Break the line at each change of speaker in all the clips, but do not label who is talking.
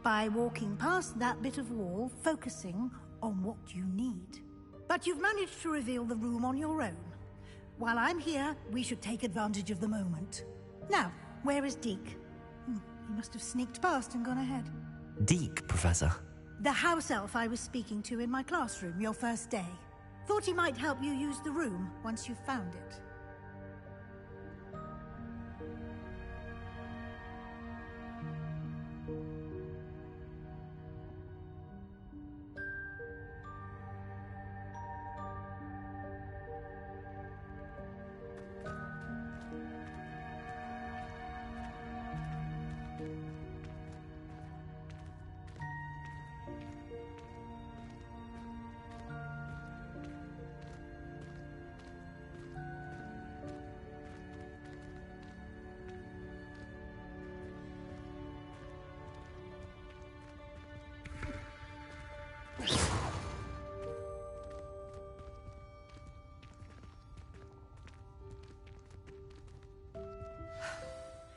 by walking past that bit of wall, focusing on what you need. But you've managed to reveal the room on your own. While I'm here, we should take advantage of the moment. Now, where is Deke? He must have sneaked past and gone ahead.
Deke, Professor?
The house elf I was speaking to in my classroom your first day. Thought he might help you use the room once you've found it.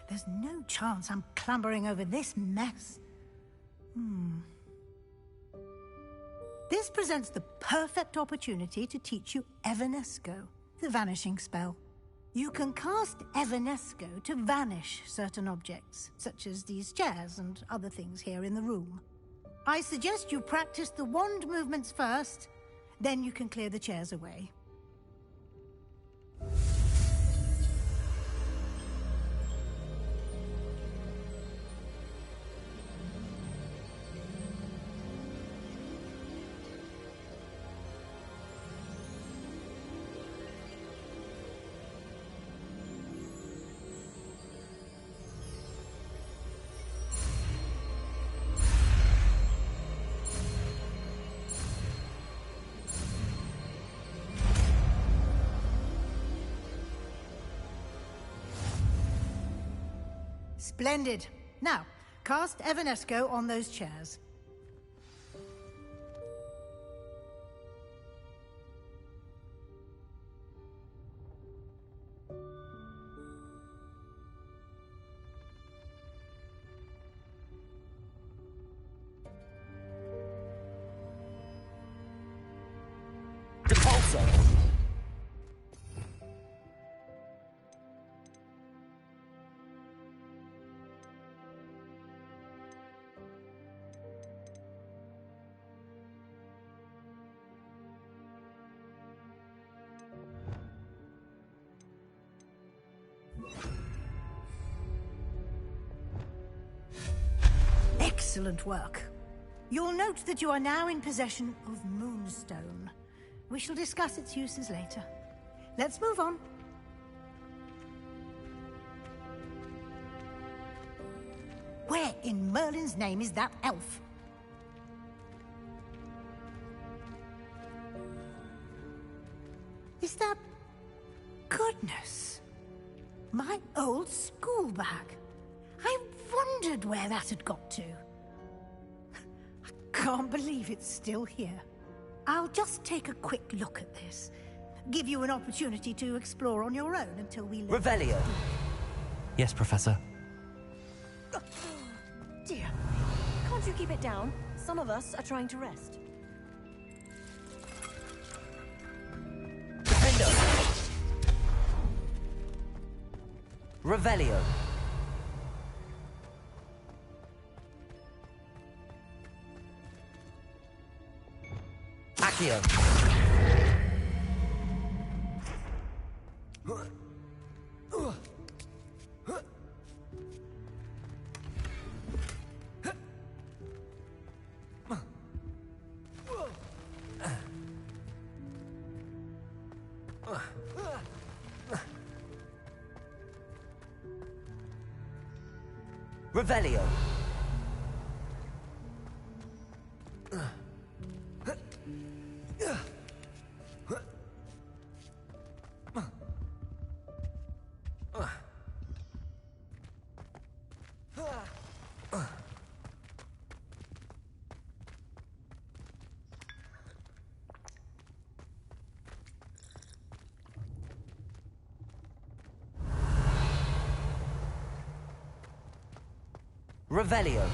There's no chance I'm clambering over this mess. This presents the perfect opportunity to teach you Evanesco, the vanishing spell. You can cast Evanesco to vanish certain objects, such as these chairs and other things here in the room. I suggest you practice the wand movements first, then you can clear the chairs away. Splendid. Now, cast Evanesco on those chairs. Excellent work. You'll note that you are now in possession of Moonstone. We shall discuss its uses later. Let's move on. Where in Merlin's name is that elf? Is that... Goodness! My old school bag. I wondered where that had got to. I can't believe it's still here. I'll just take a quick look at this. Give you an opportunity to explore on your own until we...
Revelio! Yes, Professor.
Oh, dear. Can't you keep it down? Some of us are trying to rest.
Defendo! Revelio! Accio! Revelio! Revelio.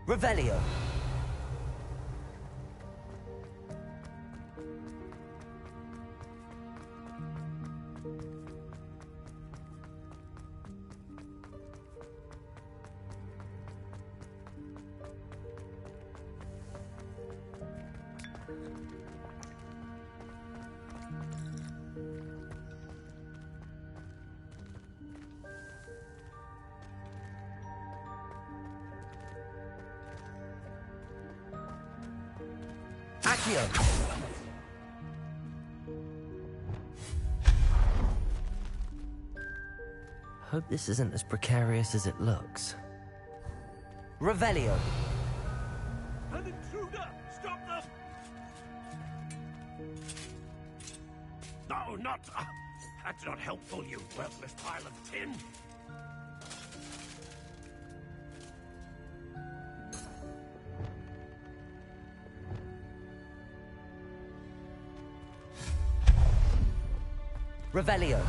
Revelio. Hope this isn't as precarious as it looks. Revelio.
An intruder! Stop them! No, not... that's not helpful, you worthless pile of tin!
Revelio.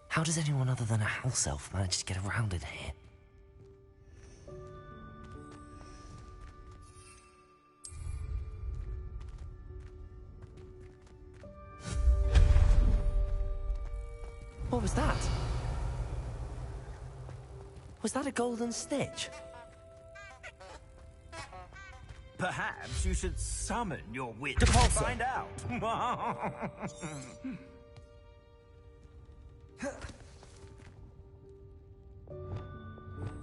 How does anyone other than a house elf manage to get around in here? What was that? Was that a golden snitch?
Perhaps you should summon your witch
To
to
Pulsar.
find out.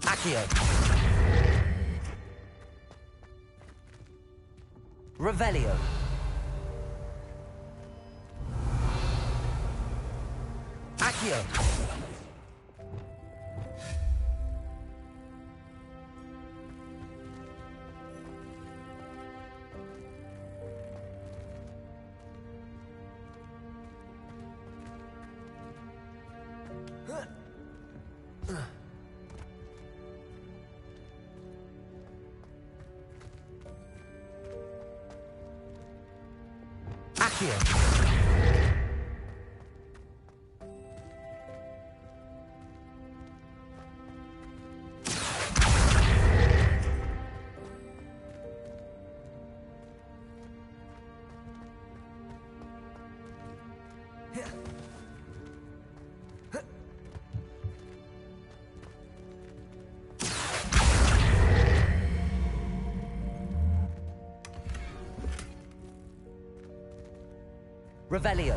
Accio. Revelio. Accio. Accio. Revelio.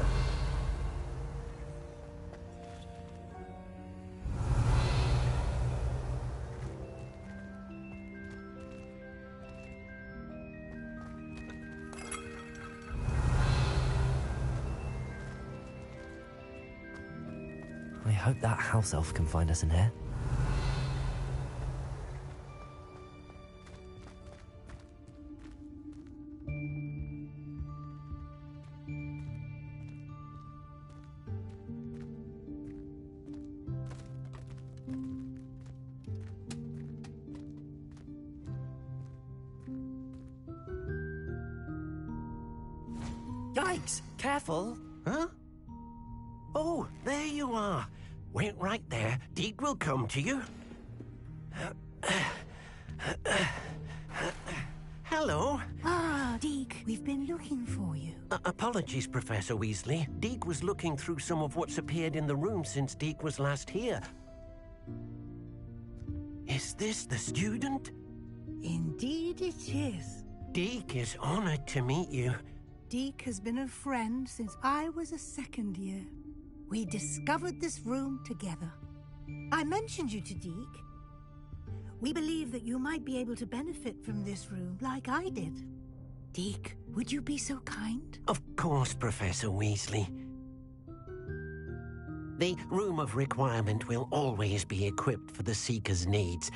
I hope that house elf can find us in here.
Yikes! Careful! Huh? Oh, there you are. Wait right there. Deke will come to you. Hello.
Ah, Deke, we've been looking for you.
Apologies, Professor Weasley. Deke was looking through some of what's appeared in the room since Deke was last here. Is this the student?
Indeed it is.
Deke is honored to meet you.
Deke has been a friend since I was a second year. We discovered this room together. I mentioned you to Deke. We believe that you might be able to benefit from this room like I did. Deke, would you be so kind?
Of course, Professor Weasley. The Room of Requirement will always be equipped for the Seeker's needs.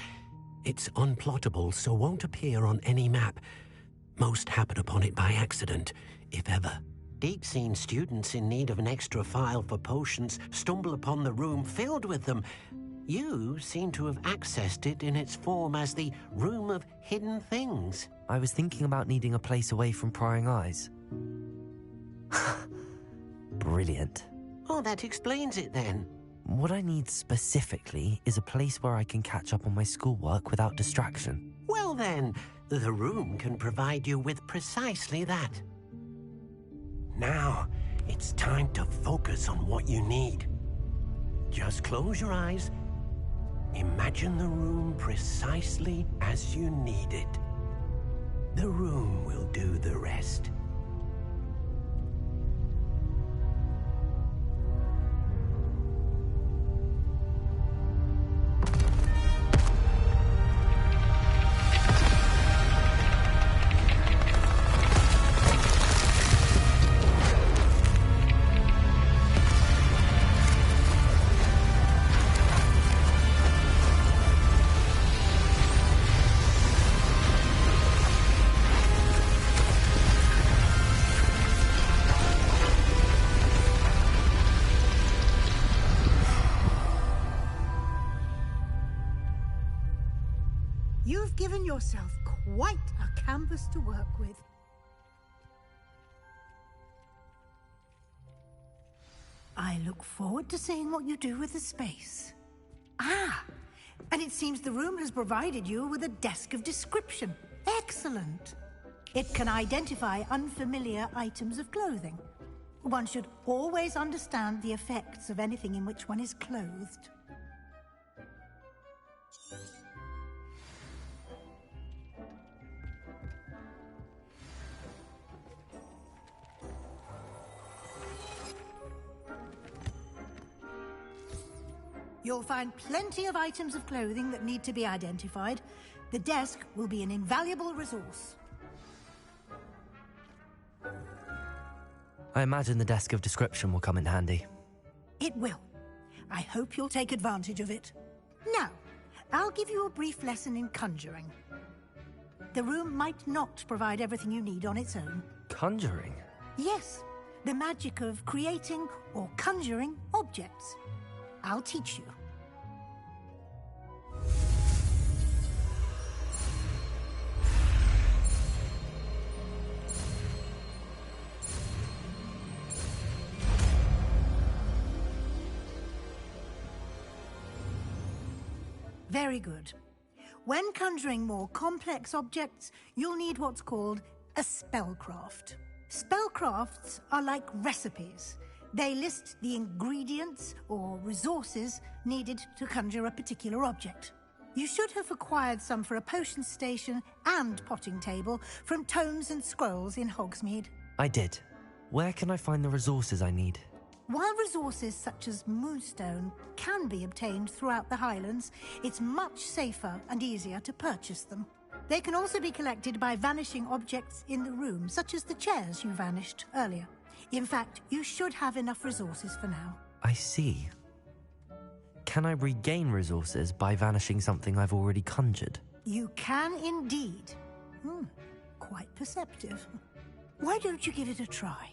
It's unplottable, so won't appear on any map. Most happen upon it by accident, if ever. Deke's seen students in need of an extra file for potions stumble upon the room filled with them, You seem to have accessed it in its form as the Room of Hidden Things.
I was thinking about needing a place away from prying eyes. Brilliant.
Oh, that explains it then.
What I need specifically is a place where I can catch up on my schoolwork without distraction.
Well then, the room can provide you with precisely that. Now, it's time to focus on what you need. Just close your eyes. Imagine the room precisely as you need it. The room will do the rest.
You've given yourself quite a canvas to work with. I look forward to seeing what you do with the space. Ah, and it seems the room has provided you with a desk of description. Excellent. It can identify unfamiliar items of clothing. One should always understand the effects of anything in which one is clothed. You'll find plenty of items of clothing that need to be identified. The desk will be an invaluable resource.
I imagine the desk of description will come in handy.
It will. I hope you'll take advantage of it. Now, I'll give you a brief lesson in conjuring. The room might not provide everything you need on its own.
Conjuring?
Yes, the magic of creating or conjuring objects. I'll teach you. Very good. When conjuring more complex objects, you'll need what's called a spellcraft. Spellcrafts are like recipes. They list the ingredients or resources needed to conjure a particular object. You should have acquired some for a potion station and potting table from tomes and scrolls in Hogsmeade.
I did. Where can I find the resources I need?
While resources such as moonstone can be obtained throughout the Highlands, it's much safer and easier to purchase them. They can also be collected by vanishing objects in the room, such as the chairs you vanished earlier. In fact, you should have enough resources for now.
I see. Can I regain resources by vanishing something I've already conjured?
You can indeed. Quite perceptive. Why don't you give it a try?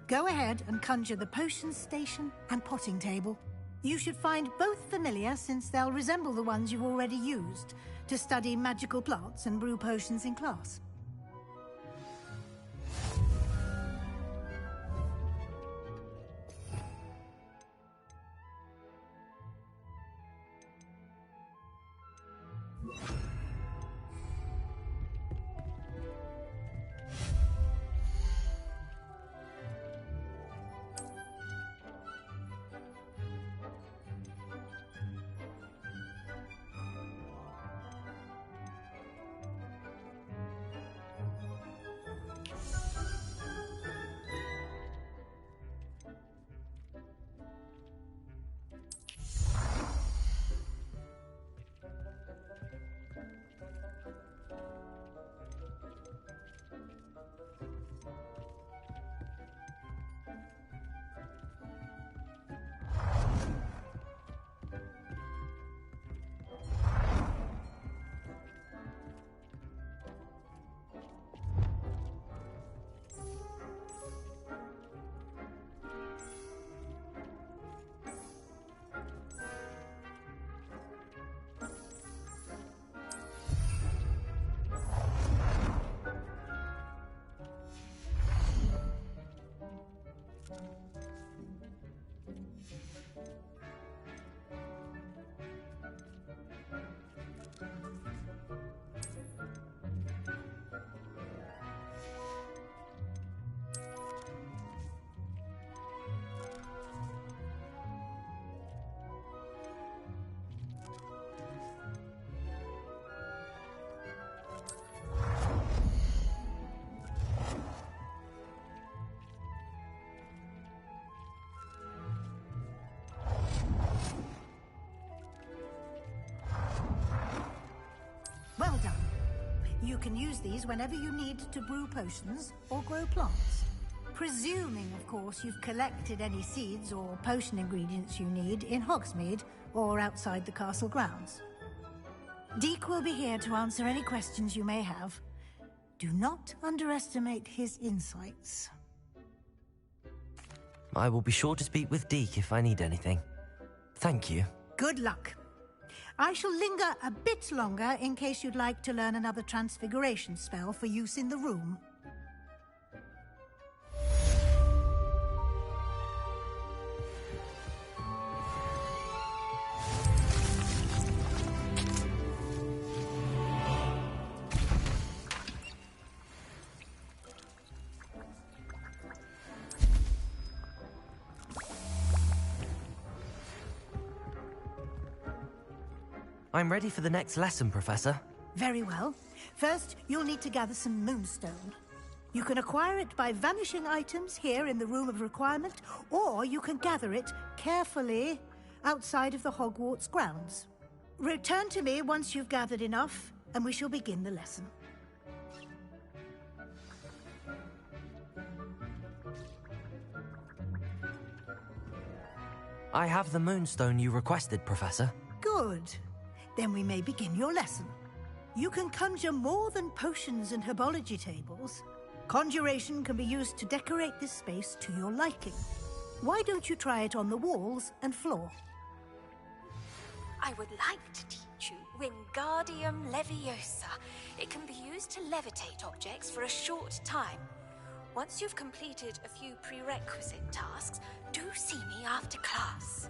Go ahead and conjure the potion station and potting table. You should find both familiar, since they'll resemble the ones you've already used to study magical plants and brew potions in class. You can use these whenever you need to brew potions or grow plants. Presuming, of course, you've collected any seeds or potion ingredients you need in Hogsmeade or outside the castle grounds. Deke will be here to answer any questions you may have. Do not underestimate his insights.
I will be sure to speak with Deke if I need anything. Thank you.
Good luck. I shall linger a bit longer in case you'd like to learn another transfiguration spell for use in the room.
I'm ready for the next lesson, Professor.
Very well. First, you'll need to gather some moonstone. You can acquire it by vanishing items here in the Room of Requirement, or you can gather it carefully outside of the Hogwarts grounds. Return to me once you've gathered enough, and we shall begin the lesson.
I have the moonstone you requested, Professor.
Good. Then we may begin your lesson. You can conjure more than potions and herbology tables. Conjuration can be used to decorate this space to your liking. Why don't you try it on the walls and floor?
I would like to teach you Wingardium Leviosa. It can be used to levitate objects for a short time. Once you've completed a few prerequisite tasks, do see me after class.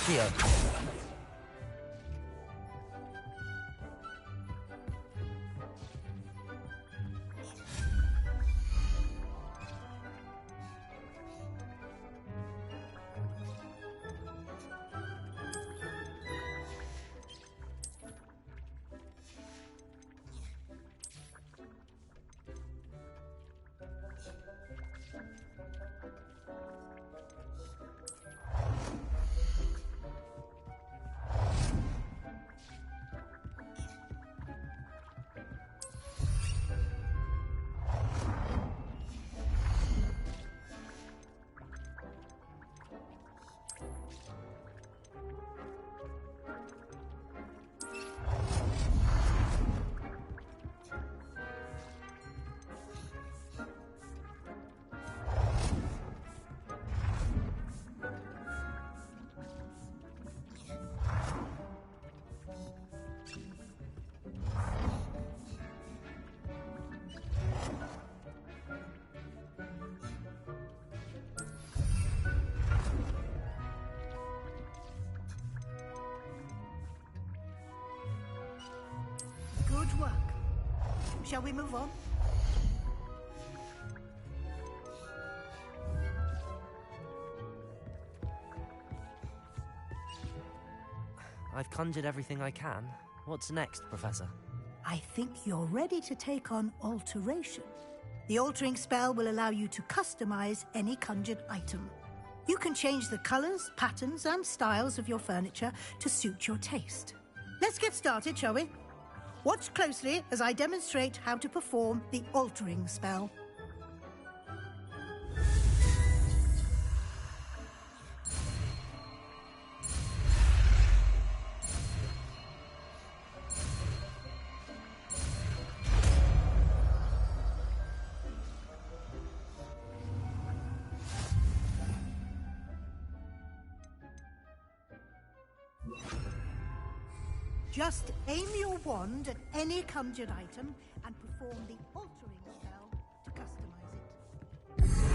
Accio.
shall we move on?
I've conjured everything I can. What's next, Professor?
I think you're ready to take on alteration. The altering spell will allow you to customize any conjured item. You can change the colors, patterns, and styles of your furniture to suit your taste. Let's get started, shall we? Watch closely as I demonstrate how to perform the altering spell. Just aim your wand at any conjured item and perform the altering spell to customize it.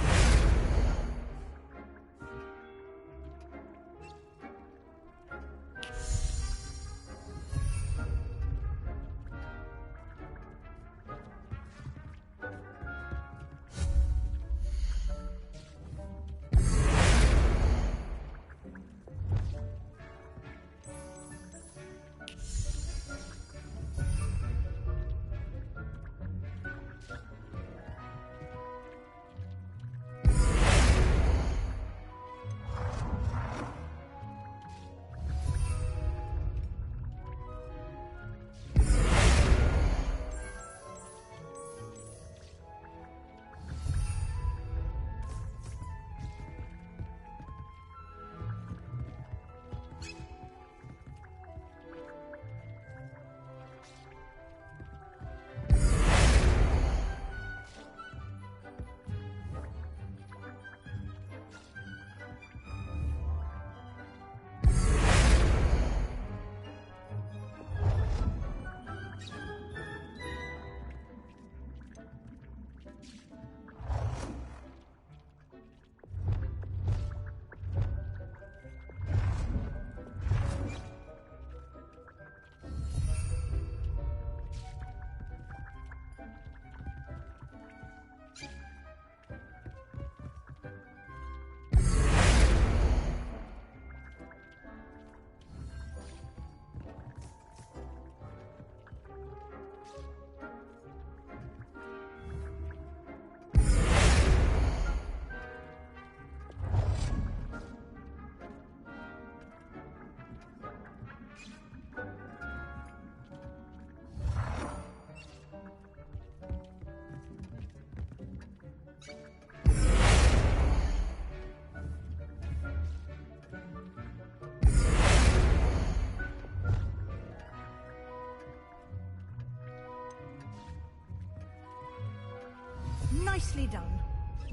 Nicely done.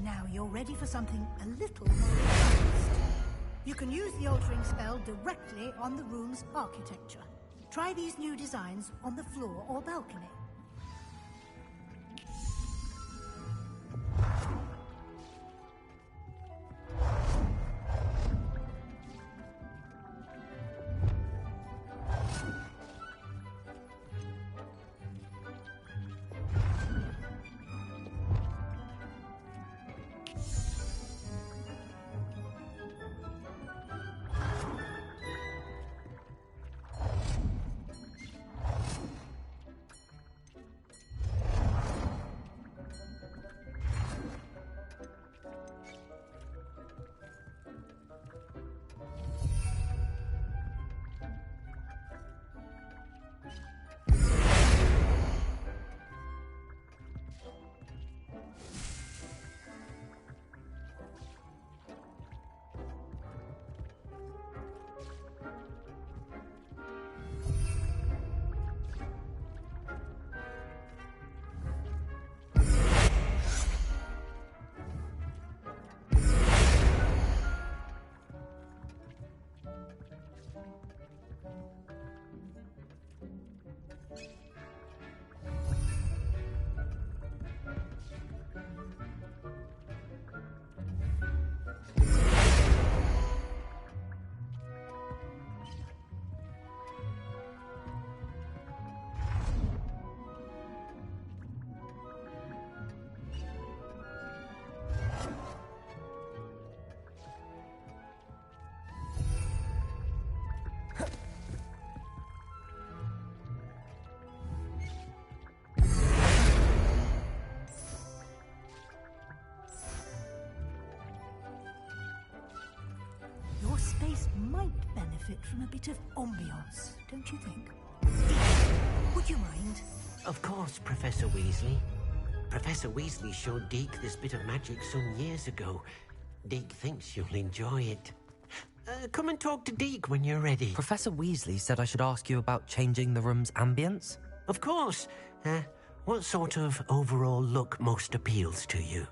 Now you're ready for something a little more advanced. You can use the altering spell directly on the room's architecture. Try these new designs on the floor or balcony. place might benefit from a bit of ambiance, don't you think? Would you mind?
Of course, Professor Weasley. Professor Weasley showed Deke this bit of magic some years ago. Deke thinks you'll enjoy it. Come and talk to Deke when you're ready.
Professor Weasley said I should ask you about changing the room's ambience.
Of course. What sort of overall look most appeals to you?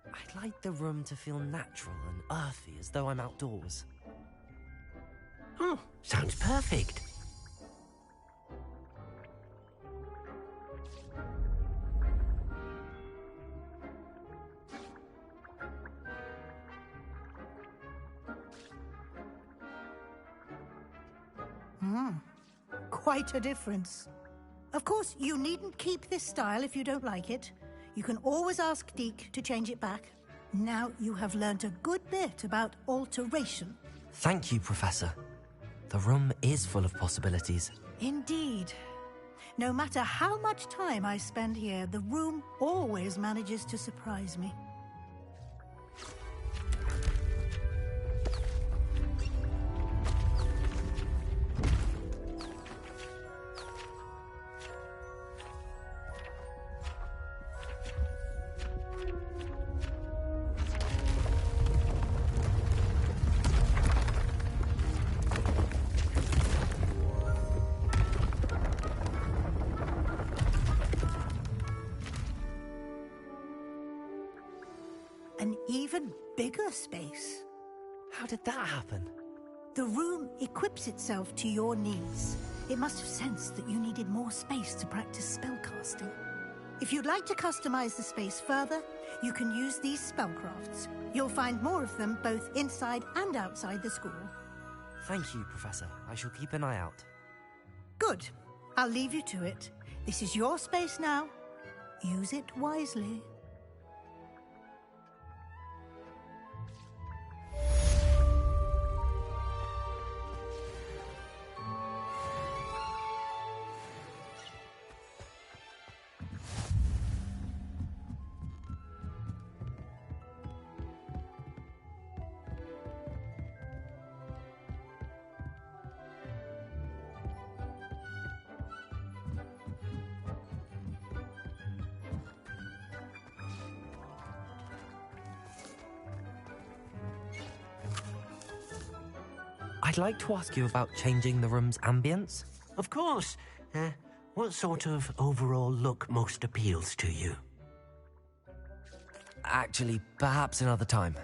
I'd like the room to feel natural and earthy, as though I'm outdoors.
Oh, sounds perfect.
Quite a difference. Of course, you needn't keep this style if you don't like it. You can always ask Deke to change it back. Now you have learnt a good bit about alteration.
Thank you, Professor. The room is full of possibilities.
Indeed. No matter how much time I spend here, the room always manages to surprise me. An even bigger space.
How did that happen?
The room equips itself to your needs. It must have sensed that you needed more space to practice spellcasting. If you'd like to customize the space further, you can use these spellcrafts. You'll find more of them both inside and outside the school.
Thank you, Professor. I shall keep an eye out.
Good. I'll leave you to it. This is your space now. Use it wisely.
I'd like to ask you about changing the room's ambience.
Of course. What sort of overall look most appeals to you?
Actually, perhaps another time.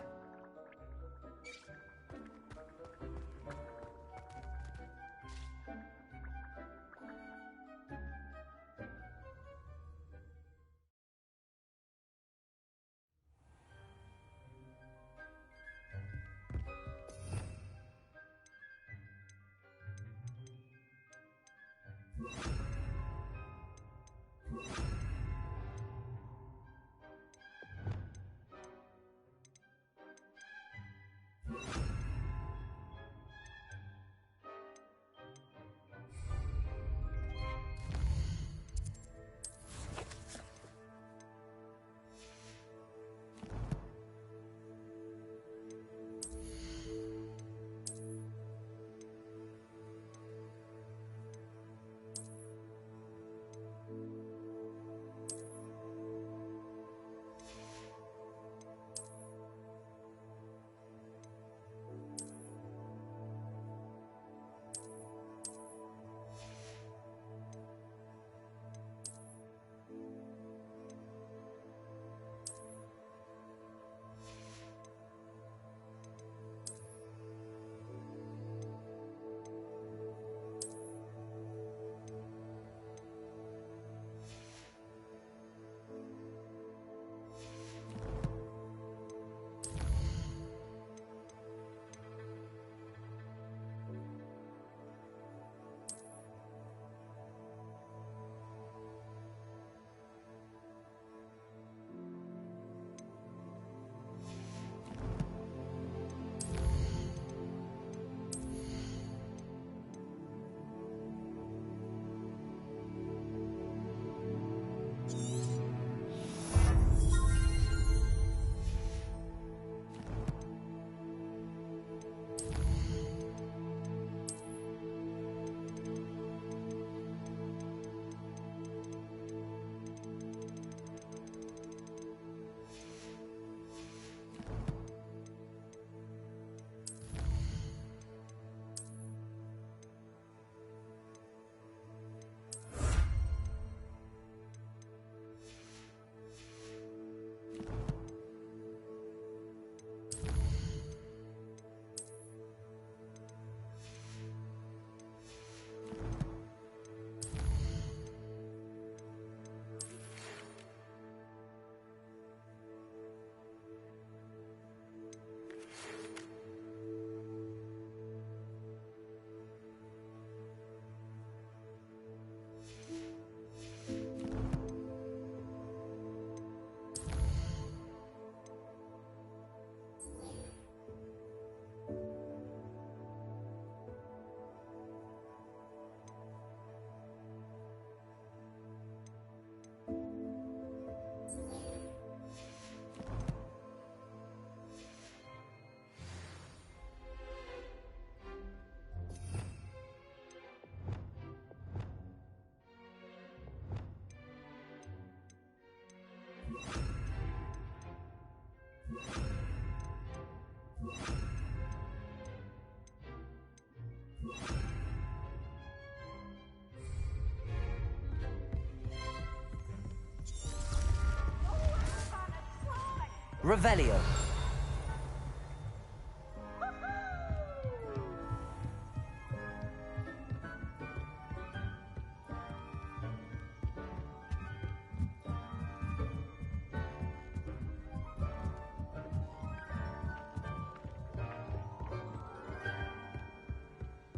Revelio.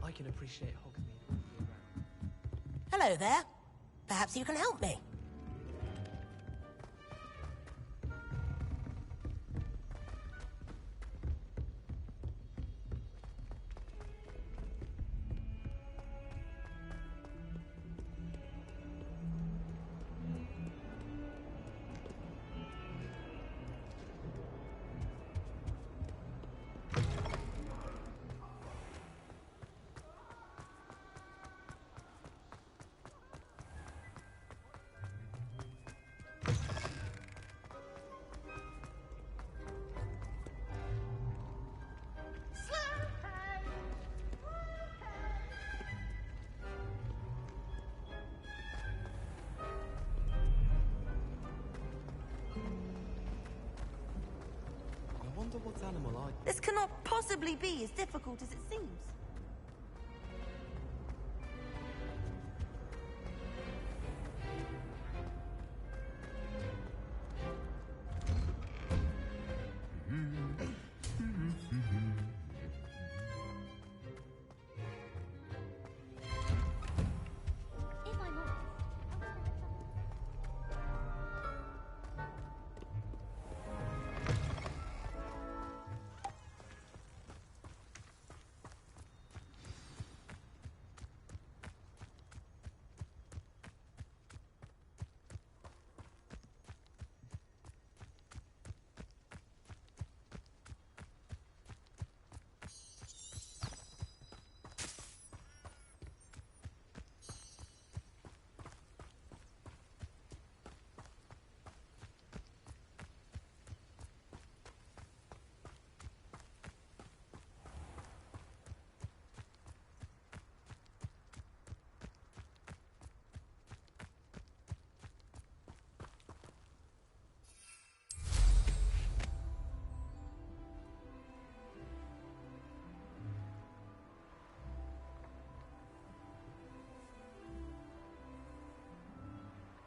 I can appreciate Hogsmeade all year round.
Hello there. Perhaps you can help me.
I wonder what animal I...
This cannot possibly be as difficult as it seems.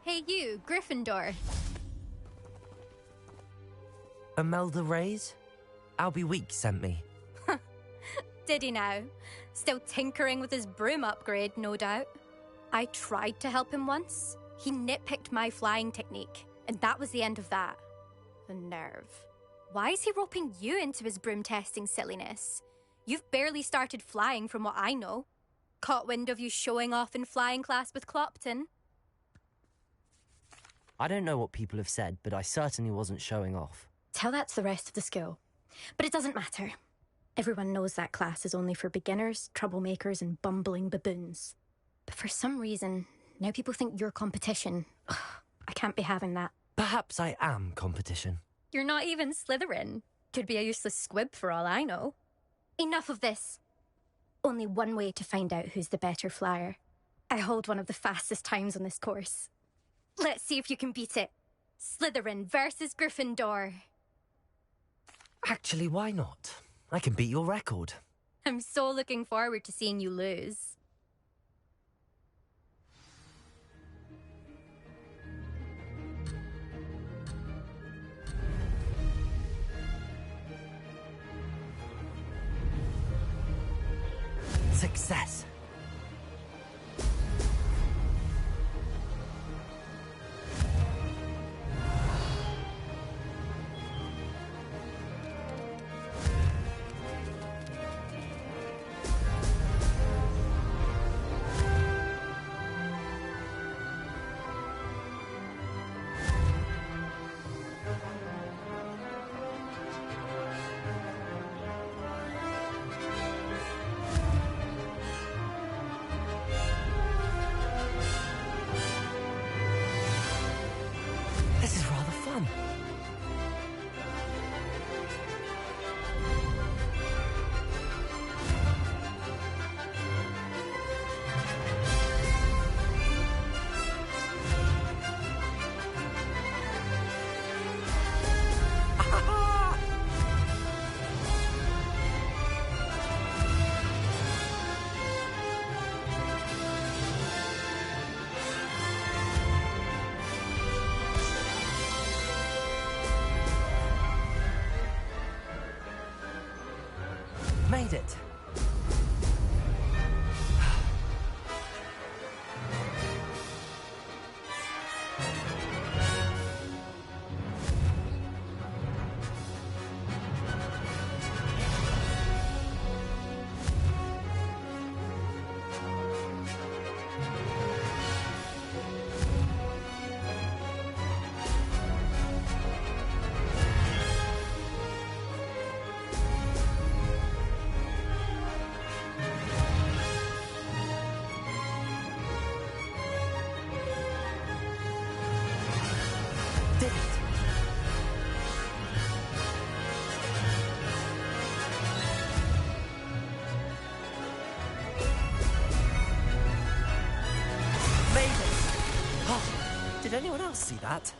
Hey you, Gryffindor.
Imelda Reyes? Albie Weeks sent me.
Did he now? Still tinkering with his broom upgrade, no doubt. I tried to help him once. He nitpicked my flying technique, and that was the end of that. The nerve. Why is he roping you into his broom testing silliness? You've barely started flying from what I know. Caught wind of you showing off in flying class with Clopton.
I don't know what people have said, but I certainly wasn't showing off.
Tell that to the rest of the school. But it doesn't matter. Everyone knows that class is only for beginners, troublemakers, and bumbling baboons. But for some reason, now people think you're competition. Ugh, I can't be having that.
Perhaps I am competition.
You're not even Slytherin. Could be a useless squib for all I know. Enough of this. Only one way to find out who's the better flyer. I hold one of the fastest times on this course. Let's see if you can beat it. Slytherin versus Gryffindor.
Actually, why not? I can beat your record.
I'm so looking forward to seeing you lose.
Success. This is rather fun. Made it. Did it. Made it. Oh, did anyone else see that?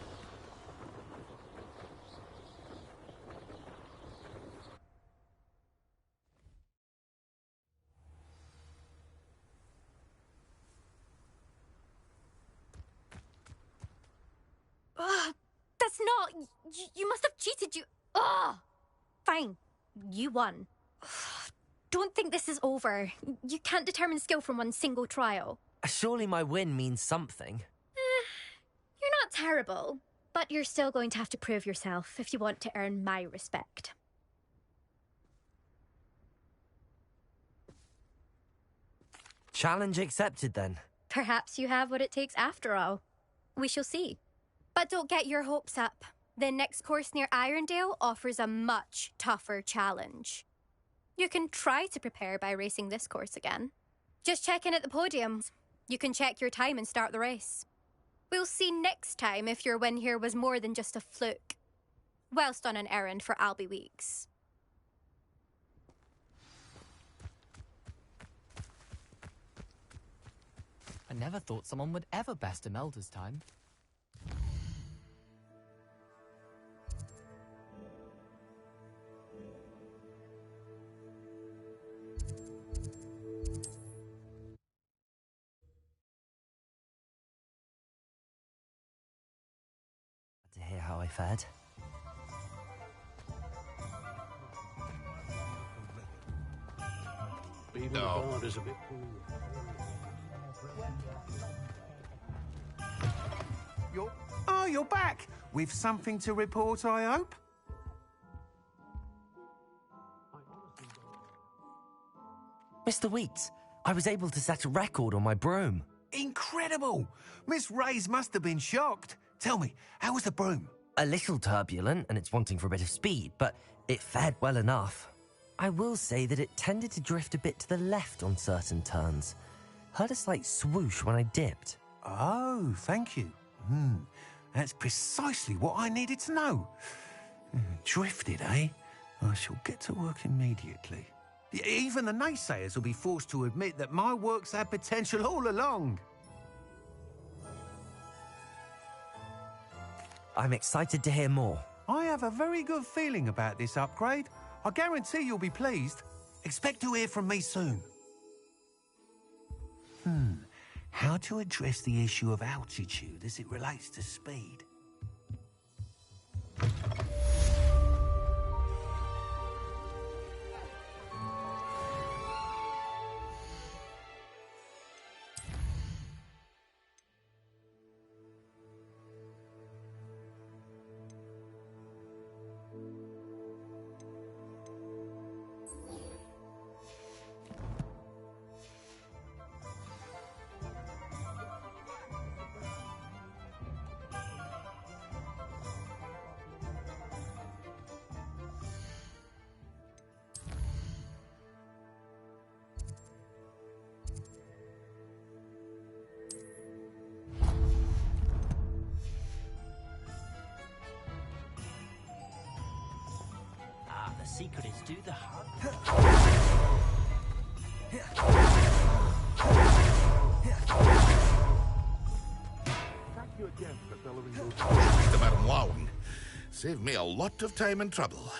That's not... You must have cheated, you... Ugh! Fine. You won. Don't think this is over. You can't determine skill from one single trial.
Surely my win means something.
You're not terrible, but you're still going to have to prove yourself if you want to earn my respect.
Challenge accepted, then.
Perhaps you have what it takes after all. We shall see. But don't get your hopes up. The next course near Irondale offers a much tougher challenge. You can try to prepare by racing this course again. Just check in at the podium. You can check your time and start the race. We'll see next time if your win here was more than just a fluke. Whilst on an errand for Albie Weeks.
I never thought someone would ever best Imelda's time.
To hear how I fared.
No.
You're back! With something to report, I hope?
Mr. Weeks, I was able to set a record on my broom.
Incredible! Miss Reyes must have been shocked. Tell me, how was the broom?
A little turbulent, and it's wanting for a bit of speed, but it fared well enough. I will say that it tended to drift a bit to the left on certain turns. Heard a slight swoosh when I dipped.
Oh, thank you. That's precisely what I needed to know. Drifted, eh? I shall get to work immediately. Even the naysayers will be forced to admit that my work's had potential all along.
I'm excited to hear more.
I have a very good feeling about this upgrade. I guarantee you'll be pleased. Expect to hear from me soon. How to address the issue of altitude as it relates to speed?
The secret is do the hard.
Mr. Madam Lawing, saved me a lot of time and trouble.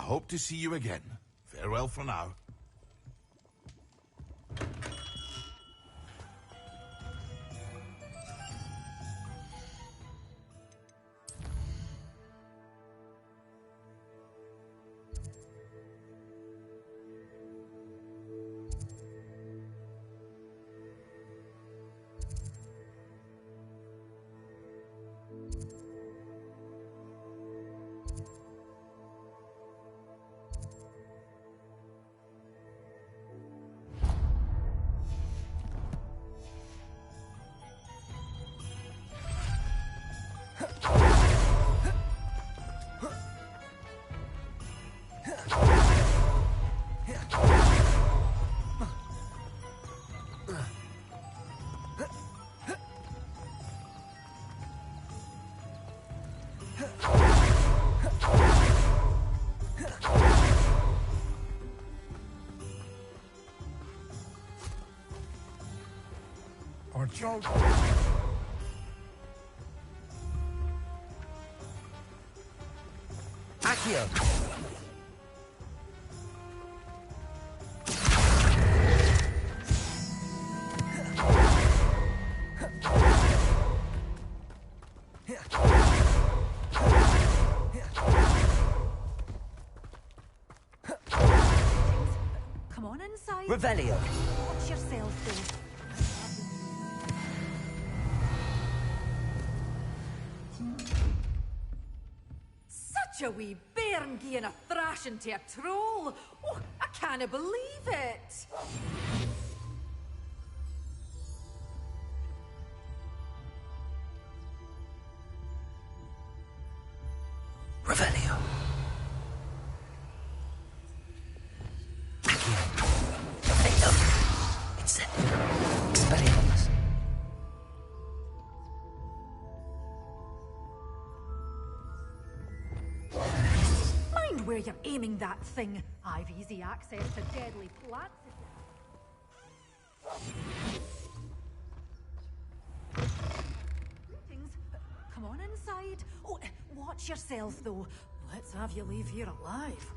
hope to see you again. Farewell for now.
Accio!
Come on inside.
Revelio!
Watch yourself, though. Such a wee bairn gieing a thrashing to a troll. Oh, I can't believe it.
Revelio! Accio! Perfecto! Incendio! Expelliarmus!
Mind where you're aiming that thing. I've easy access to deadly plants. Greetings. Come on inside. Oh, watch yourself, though. Let's have you leave here alive.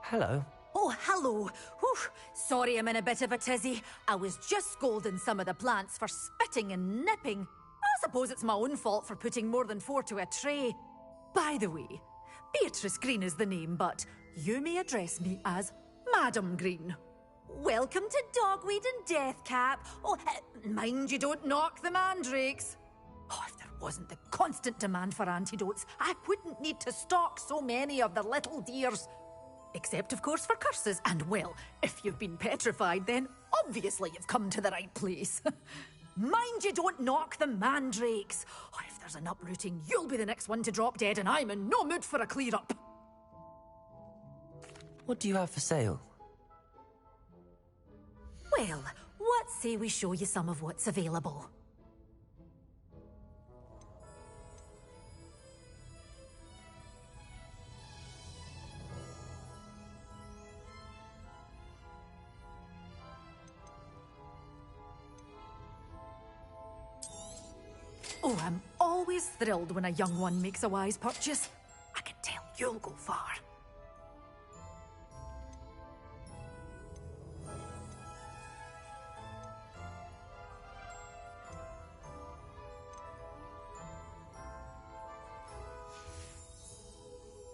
Hello.
Oh, hello. Whew. Sorry I'm in a bit of a tizzy. I was just scolding some of the plants for spitting and nipping. I suppose it's my own fault for putting more than 4 to a tray. By the way, Beatrice Green is the name, but you may address me as Madam Green. Welcome to Dogweed and Deathcap. Oh, mind you don't knock the mandrakes. Oh, if there wasn't the constant demand for antidotes, I wouldn't need to stock so many of the little dears. Except, of course, for curses. And, well, if you've been petrified, then obviously you've come to the right place. Mind you don't knock the mandrakes. Oh, if there's an uprooting, you'll be the next one to drop dead, and I'm in no mood for a clear-up.
What do you have for sale?
Well, what say we show you some of what's available? Oh, I'm always thrilled when a young one makes a wise purchase. I can tell you'll go far.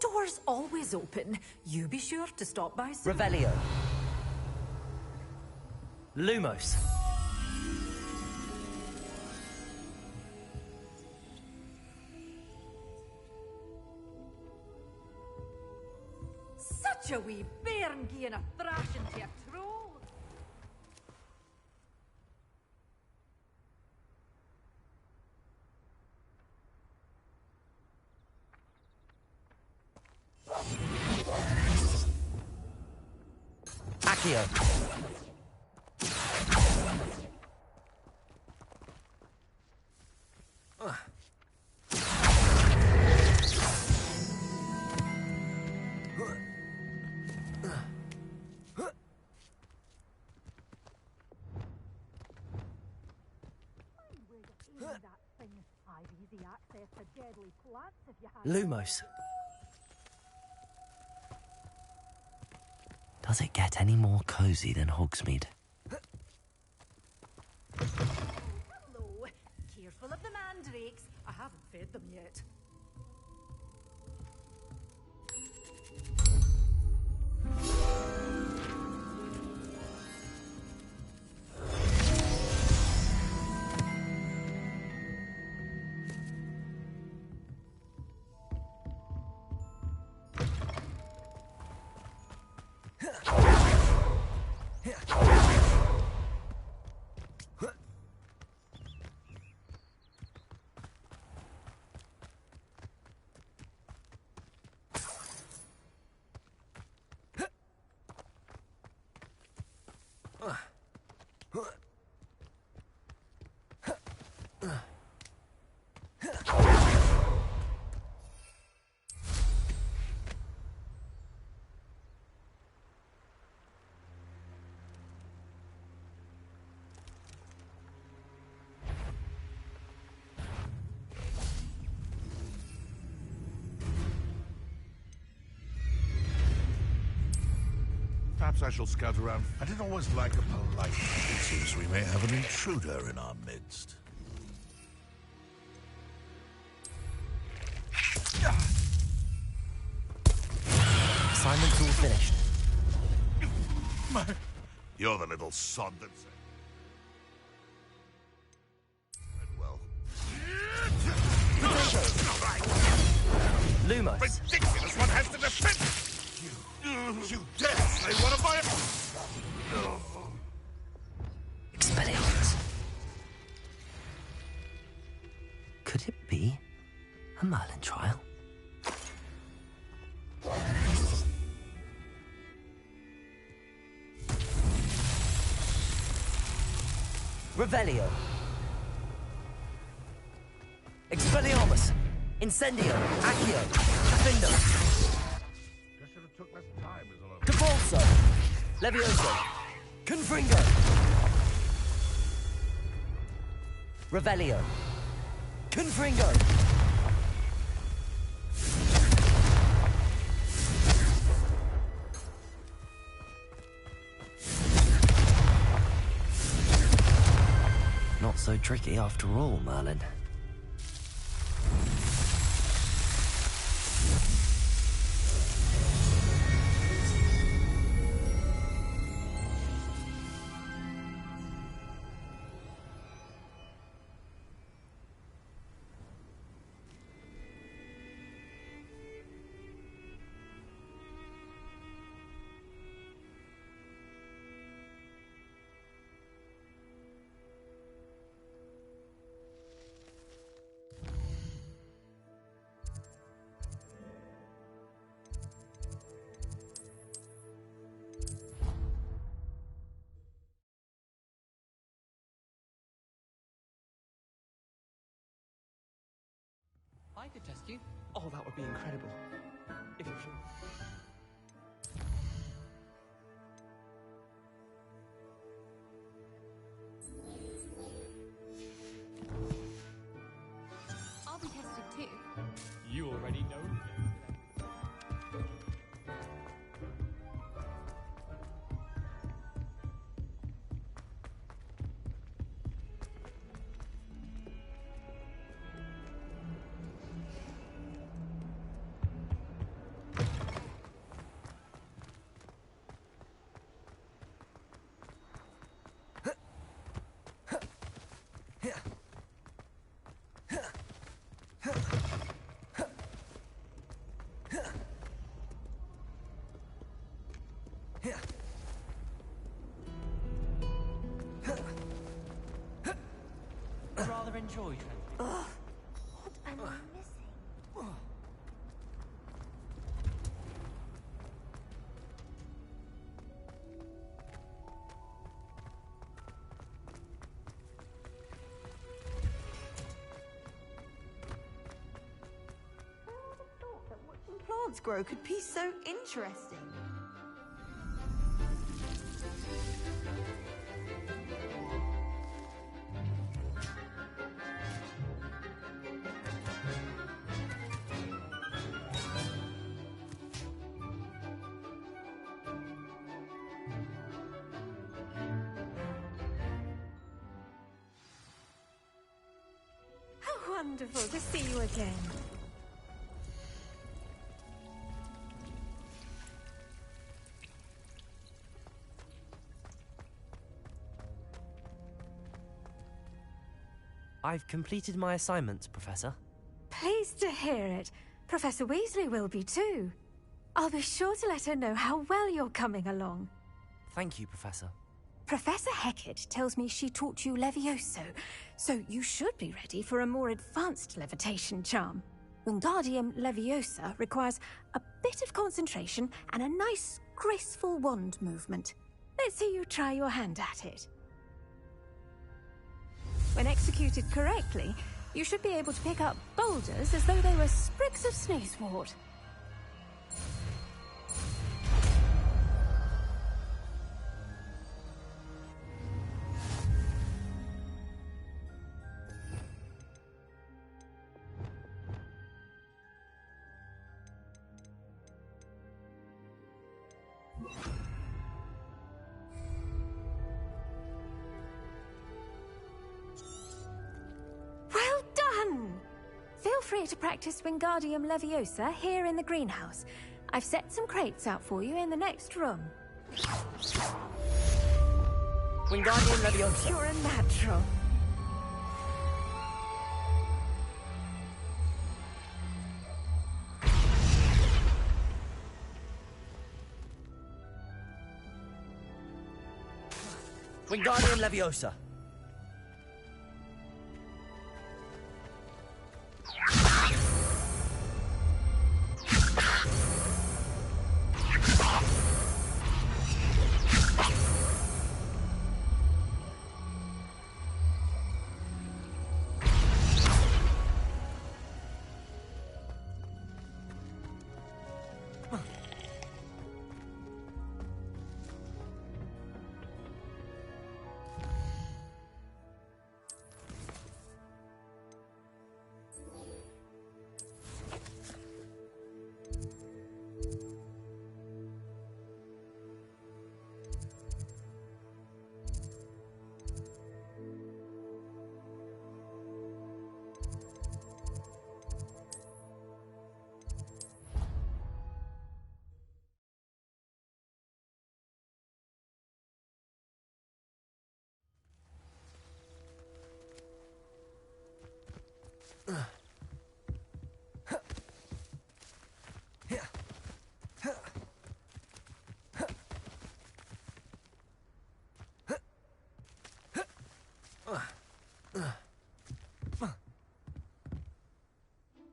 Doors always open. You be sure to stop by soon.
Revelio! Lumos!
Such a wee bairn gieing a thrashing to a troll.
Accio!
provide easy access to deadly plants if you have...
Lumos. Does it get any more cozy than Hogsmeade?
Hello. Careful of the mandrakes. I haven't fed them yet.
Perhaps I shall scout around. I didn't always like a polite. It seems we may have an intruder in our midst.
Assignment's all finished.
You're the little sod that's... Well...
Lumos.
Ridiculous! One has to defend... You dare say one of my...
Expelliarmus. Could it be a Merlin trial? Revelio. Expelliarmus. Incendio. Accio. Affindo.
Took less time is all.
Capulso. Levioso. Confringo. Revelio. Confringo. Not so tricky after all, Merlin.
I could test you. Oh, that would be incredible. If you're sure.
I'll be tested too.
You already know. Rather enjoy training.
What am I missing?
Thought that watching plants grow could be so interesting.
wonderful to see you again.
I've completed my assignments, Professor.
Pleased to hear it. Professor Weasley will be too. I'll be sure to let her know how well you're coming along.
Thank you, Professor.
Professor Hecat tells me she taught you Levioso, so you should be ready for a more advanced levitation charm. Wingardium Leviosa requires a bit of concentration and a nice, graceful wand movement. Let's see you try your hand at it. When executed correctly, you should be able to pick up boulders as though they were sprigs of sneezewort. Well done! Feel free to practice Wingardium Leviosa here in the greenhouse. I've set some crates out for you in the next room.
Wingardium Leviosa.
You're a natural.
Wingardium Leviosa.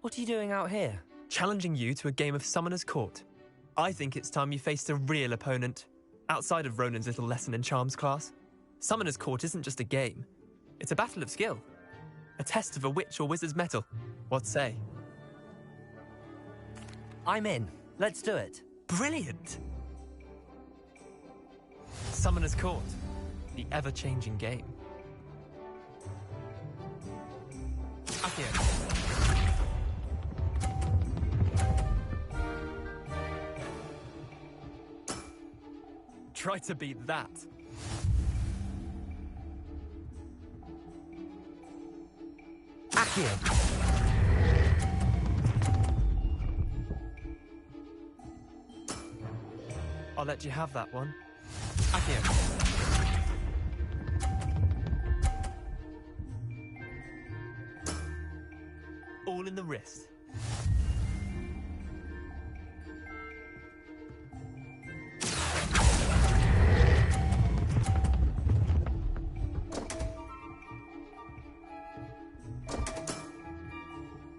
What are you doing out here?
Challenging you to a game of Summoner's Court. I think it's time you faced a real opponent, outside of Ronan's little lesson in Charms class. Summoner's Court isn't just a game. It's a battle of skill. A test of a witch or wizard's mettle. What say?
I'm in. Let's do it.
Brilliant! Summoner's Court. The ever-changing game. Accio. Try to beat that.
Accio.
I'll let you have that one. Accio. All in the wrist.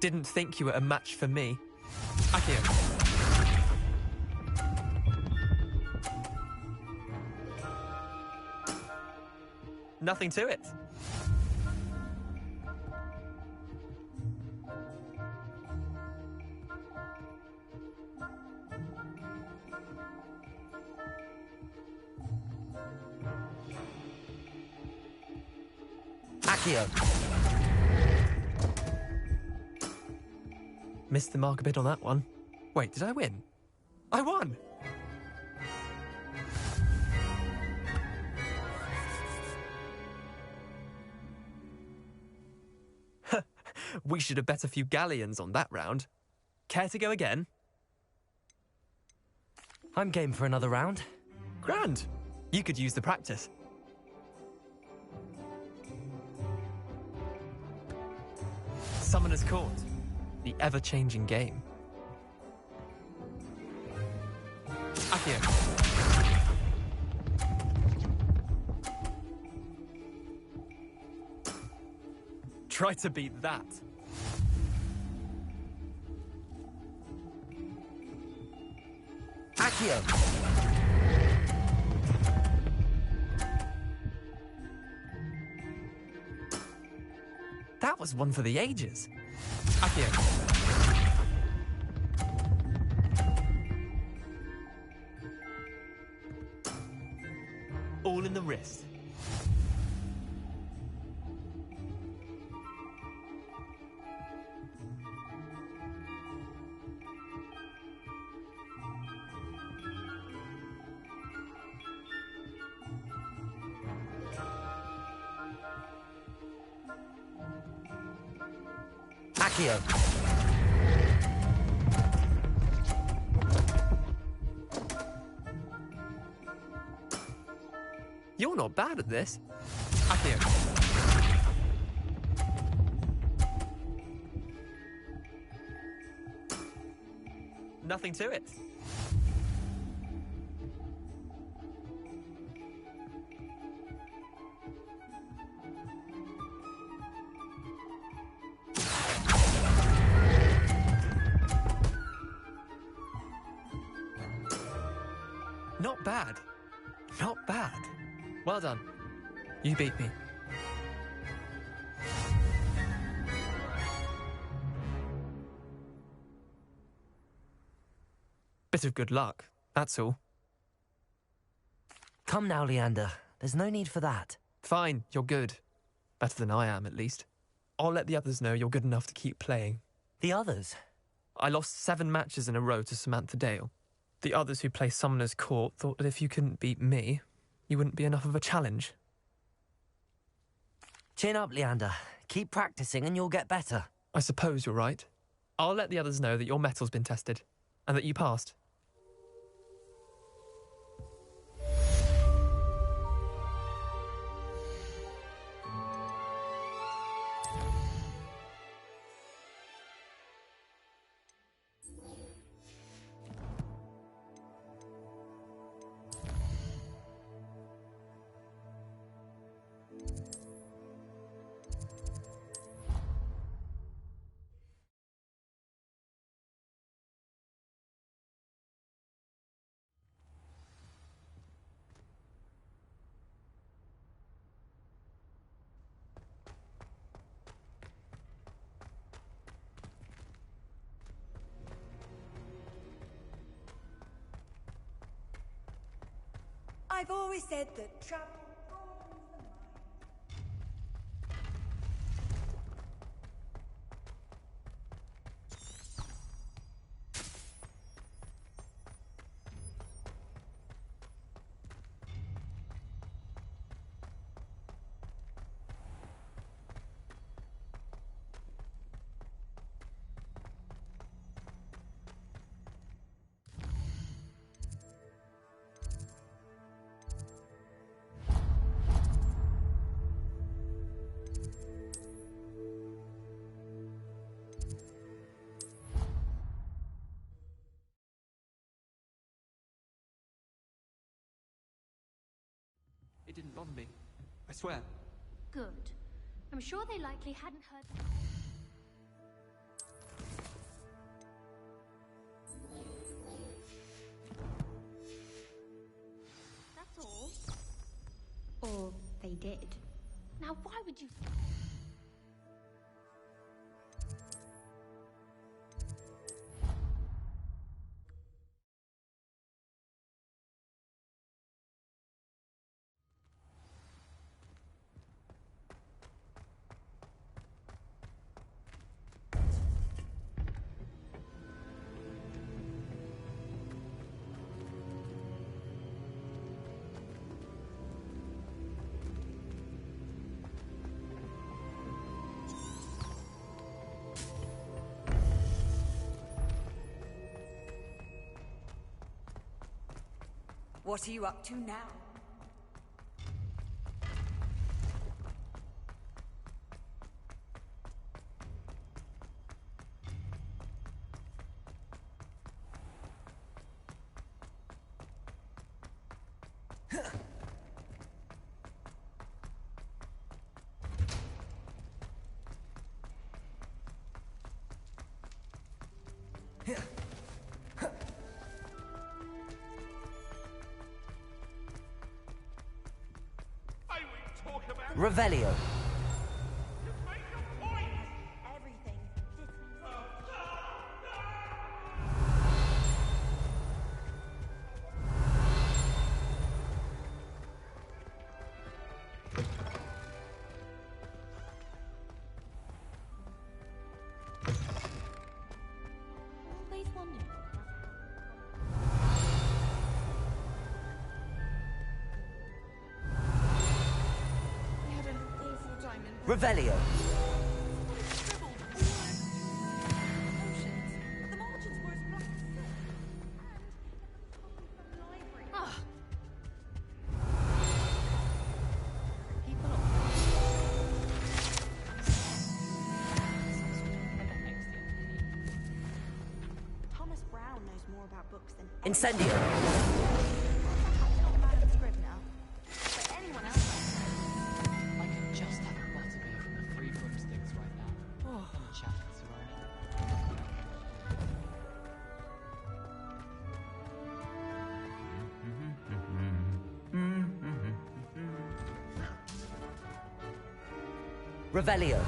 Didn't think you were a match for me. Accio. Nothing to it.
Accio.
Missed the mark a bit on that one. Wait, did I win? I won! We should have bet a few galleons on that round. Care to go again?
I'm game for another round.
Grand. You could use the practice. Summoner's Court. The ever-changing game. Accio. Try to beat that.
Accio.
That was one for the ages. Accio. All in the wrist.
Accio.
You're not bad at this. Accio. Nothing to it. Not bad. Not bad. Well done. You beat me. Bit of good luck, that's all.
Come now, Leander. There's no need for that.
Fine, you're good. Better than I am, at least. I'll let the others know you're good enough to keep playing.
The others?
I lost 7 matches in a row to Samantha Dale. The others who play Summoner's Court thought that if you couldn't beat me, you wouldn't be enough of a challenge.
Chin up, Leander. Keep practicing and you'll get better.
I suppose you're right. I'll let the others know that your metal's been tested, and that you passed.
I've always said that travel...
It didn't bother me. I swear.
Good. I'm sure they likely hadn't heard that. That's all. Or they did. Now why would you...
What are you up to now?
Revelio.
Always wondered.
Revelio.
Thomas Brown knows more about books than
Incendio.
not Madam Scribner, but anyone else.
I could just have a butterbeer from the free broomsticks right now. And a chat with Serona.
Revelio.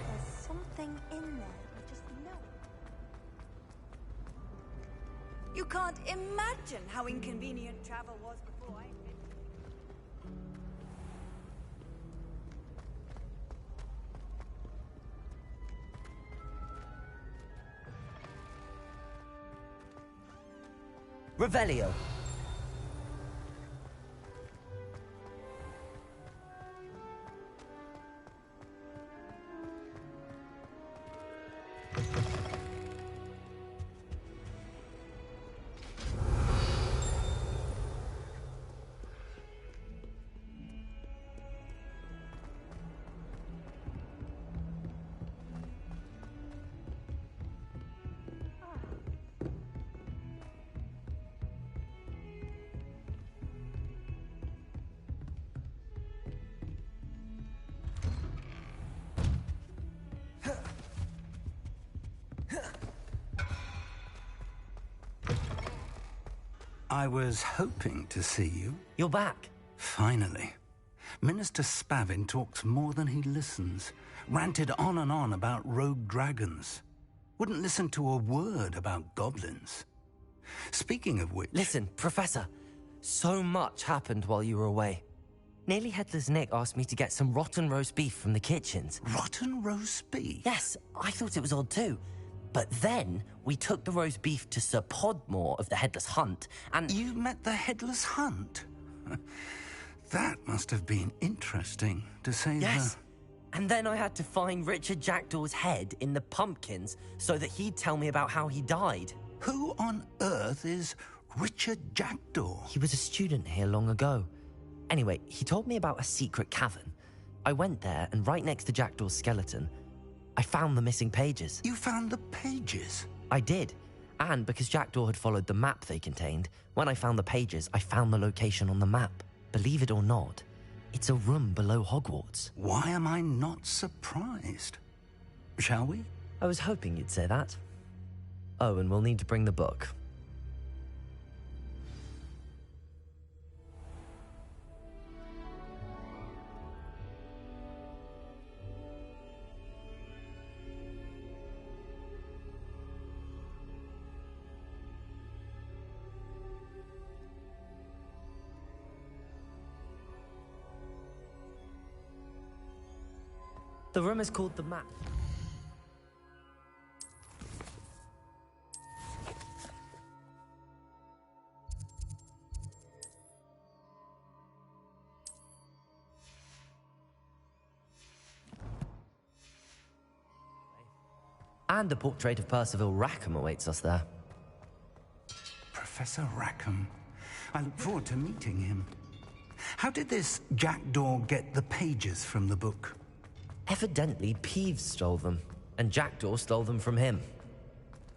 There's something in there. I just know it.
You can't imagine how inconvenient travel was before I...
Revelio.
I was hoping to see you.
You're back.
Finally. Minister Spavin talks more than he listens. Ranted on and on about rogue dragons. Wouldn't listen to a word about goblins. Speaking of which...
Listen, Professor. So much happened while you were away. Nearly Headless Nick asked me to get some rotten roast beef from the kitchens.
Rotten roast beef?
Yes, I thought it was odd too. But then we took the roast beef to Sir Podmore of the Headless Hunt, and...
You met the Headless Hunt? That must have been interesting, to say
Yes. And then I had to find Richard Jackdaw's head in the pumpkins so that he'd tell me about how he died.
Who on earth is Richard Jackdaw?
He was a student here long ago. Anyway, he told me about a secret cavern. I went there, and right next to Jackdaw's skeleton, I found the missing pages.
You found the pages?
I did. And because Jackdaw had followed the map they contained, when I found the pages, I found the location on the map. Believe it or not, it's a room below Hogwarts.
Why am I not surprised? Shall we?
I was hoping you'd say that. Oh, and we'll need to bring the book. The room is called the Map. And a portrait of Percival Rackham awaits us there.
Professor Rackham. I look forward to meeting him. How did this jackdaw get the pages from the book?
Evidently, Peeves stole them, and Jackdaw stole them from him.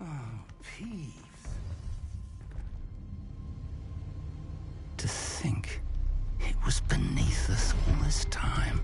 Oh, Peeves. To think it was beneath us all this time.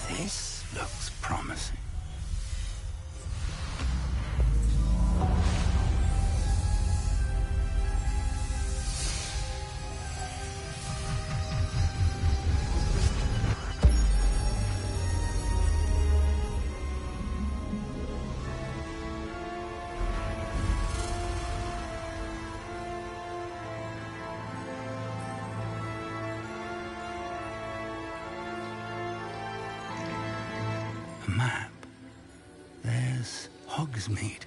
This looks promising. Map. There's Hogsmeade.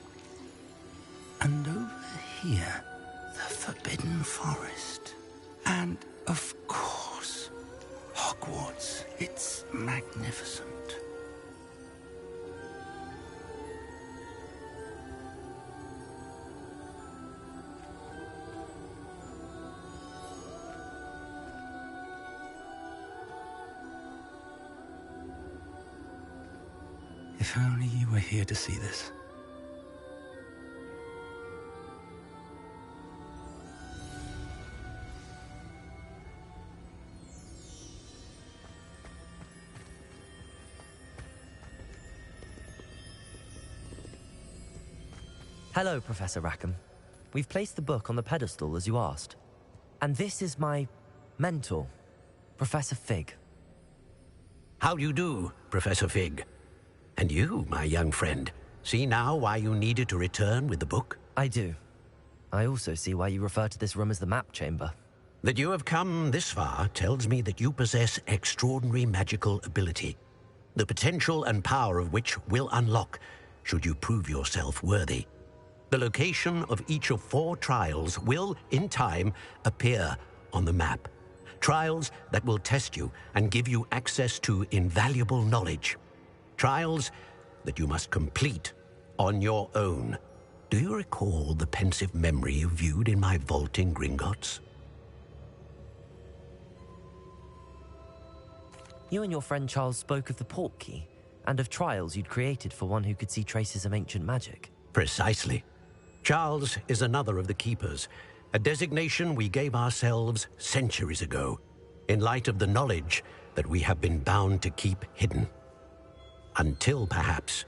And over here, the Forbidden Forest. And, of course, Hogwarts. It's magnificent. If only you were here to see this.
Hello, Professor Rackham. We've placed the book on the pedestal as you asked. And this is my mentor, Professor Fig.
How do you do, Professor Fig? And you, my young friend, see now why you needed to return with the book?
I do. I also see why you refer to this room as the map chamber.
That you have come this far tells me that you possess extraordinary magical ability, the potential and power of which will unlock should you prove yourself worthy. The location of each of 4 trials will, in time, appear on the map. Trials that will test you and give you access to invaluable knowledge. Trials that you must complete on your own. Do you recall the pensive memory you viewed in my vault in Gringotts?
You and your friend Charles spoke of the portkey, and of trials you'd created for one who could see traces of ancient magic.
Precisely. Charles is another of the Keepers, a designation we gave ourselves centuries ago, in light of the knowledge that we have been bound to keep hidden. Until, perhaps,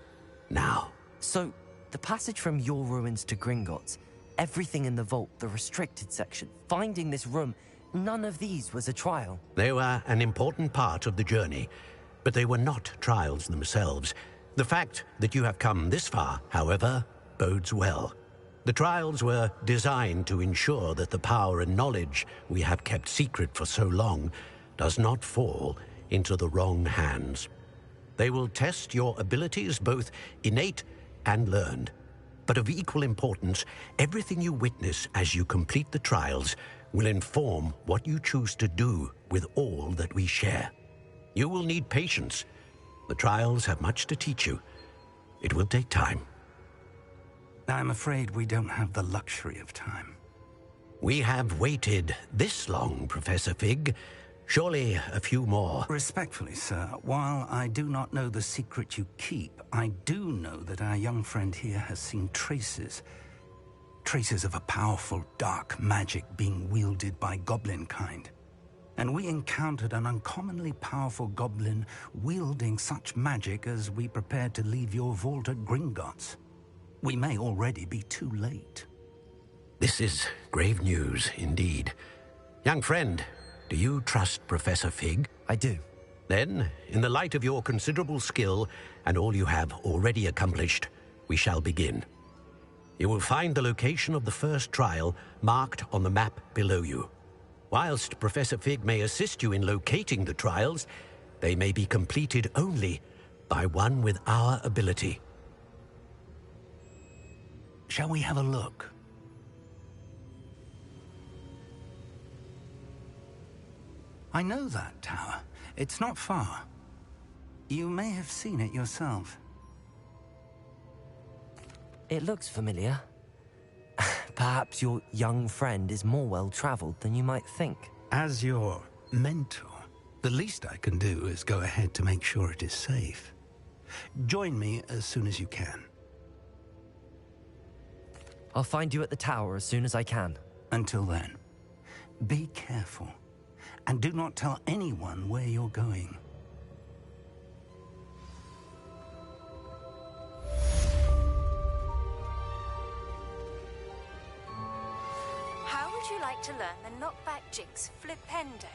now.
So, the passage from your ruins to Gringotts, everything in the vault, the restricted section, finding this room, none of these was a trial.
They were an important part of the journey, but they were not trials themselves. The fact that you have come this far, however, bodes well. The trials were designed to ensure that the power and knowledge we have kept secret for so long does not fall into the wrong hands. They will test your abilities, both innate and learned. But of equal importance, everything you witness as you complete the trials will inform what you choose to do with all that we share. You will need patience. The trials have much to teach you. It will take time.
I'm afraid we don't have the luxury of time.
We have waited this long, Professor Fig. Surely a few more.
Respectfully, sir, while I do not know the secret you keep, I do know that our young friend here has seen traces. Traces of a powerful dark magic being wielded by goblin kind. And we encountered an uncommonly powerful goblin wielding such magic as we prepared to leave your vault at Gringotts. We may already be too late.
This is grave news indeed. Young friend, do you trust Professor Fig?
I do.
Then, in the light of your considerable skill and all you have already accomplished, we shall begin. You will find the location of the first trial marked on the map below you. Whilst Professor Fig may assist you in locating the trials, they may be completed only by one with our ability.
Shall we have a look? I know that tower. It's not far. You may have seen it yourself.
It looks familiar. Perhaps your young friend is more well-traveled than you might think.
As your mentor, the least I can do is go ahead to make sure it is safe. Join me as soon as you can.
I'll find you at the tower as soon as I can.
Until then, be careful. And do not tell anyone where you're going.
How would you like to learn the knockback jigs flipendo?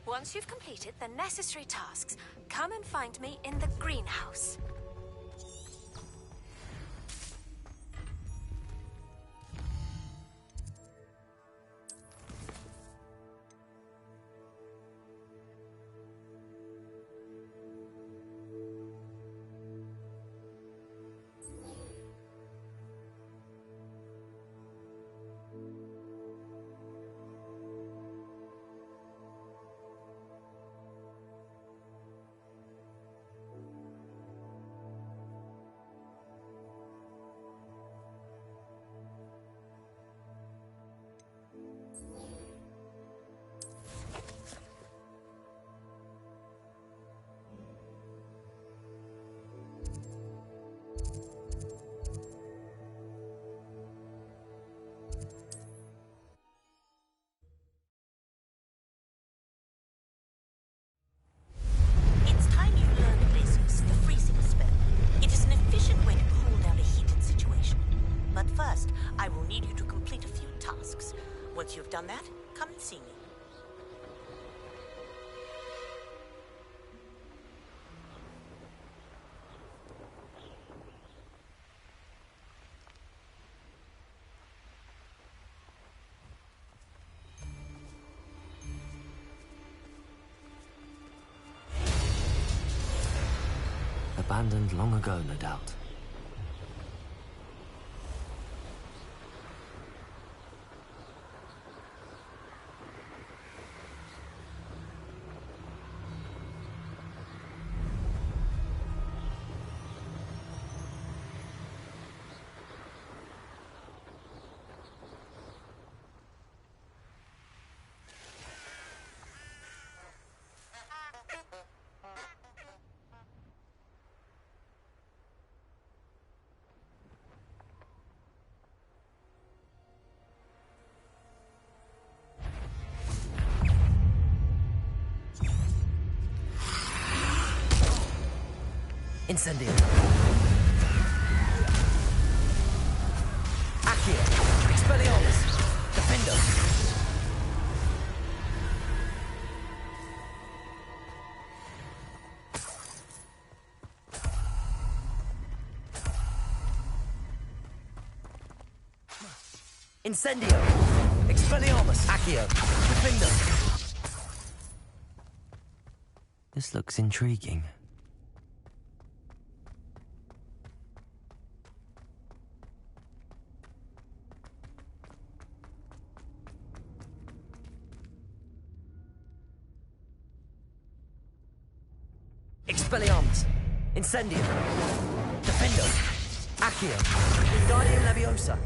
Once you've completed the necessary tasks, come and find me in the greenhouse.
I will need you to complete a few tasks. Once you've done that, come and see me.
Abandoned long ago, no doubt. Incendio. Accio. Expelliarmus. Defendo. Incendio. Expelliarmus. Accio. Defendo. This looks intriguing. Expelliarmus. Incendio. Defendo. Accio. Wingardium Leviosa.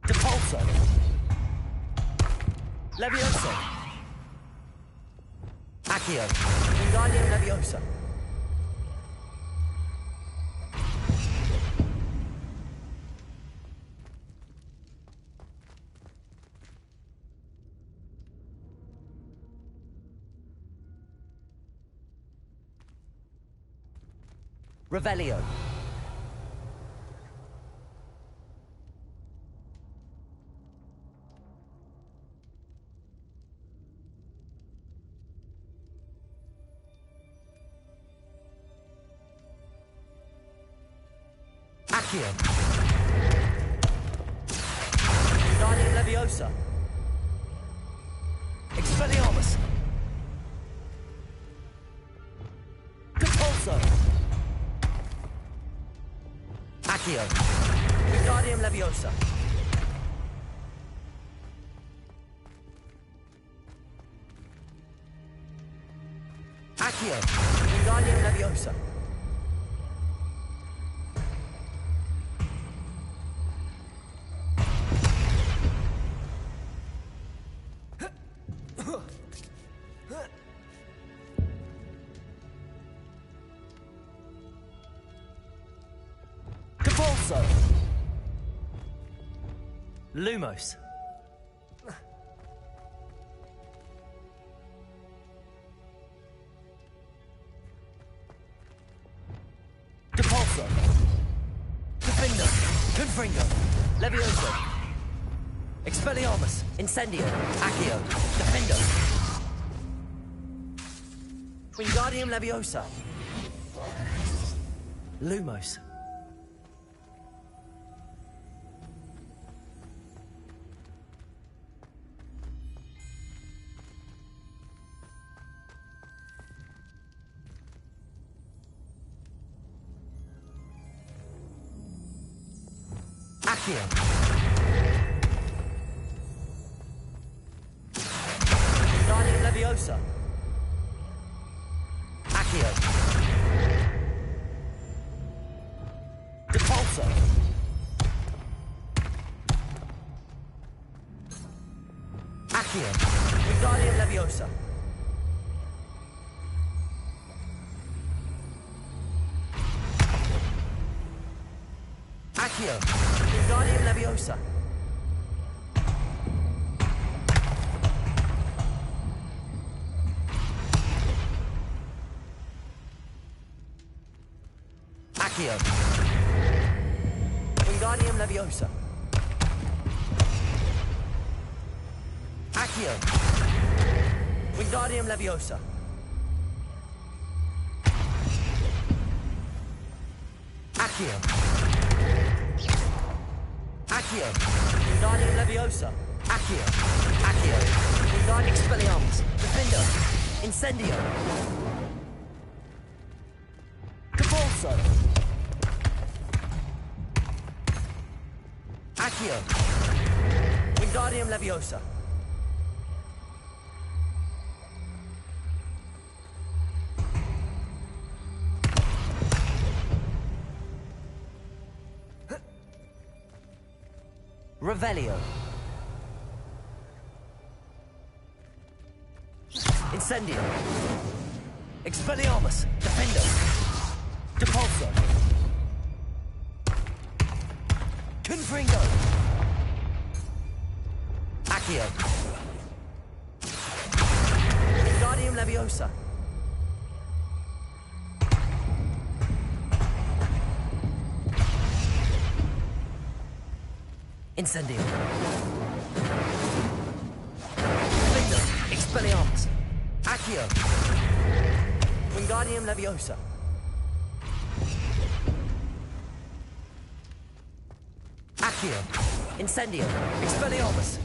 Depulso. Leviosa. Accio. Wingardium Leviosa. Revelio. Accio. Guardian Leviosa. Expelliarmus. Capulso. Accio. Guardian Leviosa. Accio. Guardian Leviosa. Capulso. Lumos. Capulso. Defender. Confringo. Levioso. Expelliarmus. Incendio. Accio. Defender. Wingardium Leviosa. Lumos. Accio. Guardian Leviosa. Accio. Depulso. Accio. Guardian Leviosa. Accio. Guardian Leviosa. Accio. Wingardium Leviosa. Accio. Wingardium Leviosa. Accio. Accio. Wingardium Leviosa. Accio. Accio. Wingardium Expelliarmus. Defender. Incendio. Capulso. Accio. Wingardium Leviosa. Revelio. Incendio. Expelliarmus. Defender. Depulso. Confringo. Accio. Wingardium Leviosa. Incendio. Defender. Expelliarmus. Accio. Wingardium Leviosa. Accio. Incendio. Expelliarmus.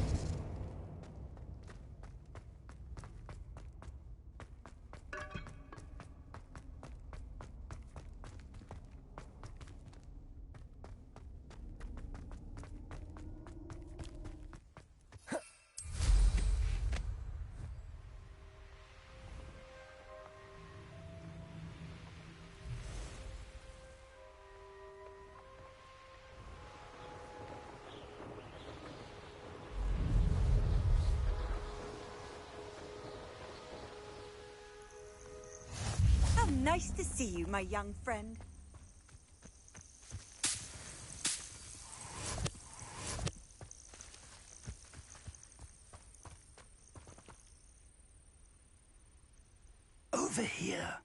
Nice to see you, my young friend.
Over here.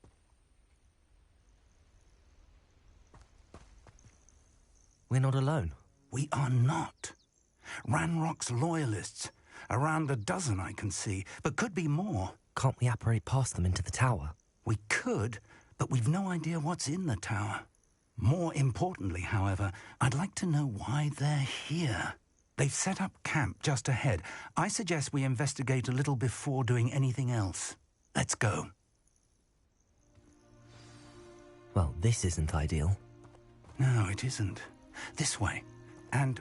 We're not alone.
We are not. Ranrock's loyalists. Around a dozen I can see, but could be more.
Can't we apparate past them into the tower?
We could, but we've no idea what's in the tower. More importantly, however, I'd like to know why they're here. They've set up camp just ahead. I suggest we investigate a little before doing anything else. Let's go.
Well, this isn't ideal.
No, it isn't. This way. And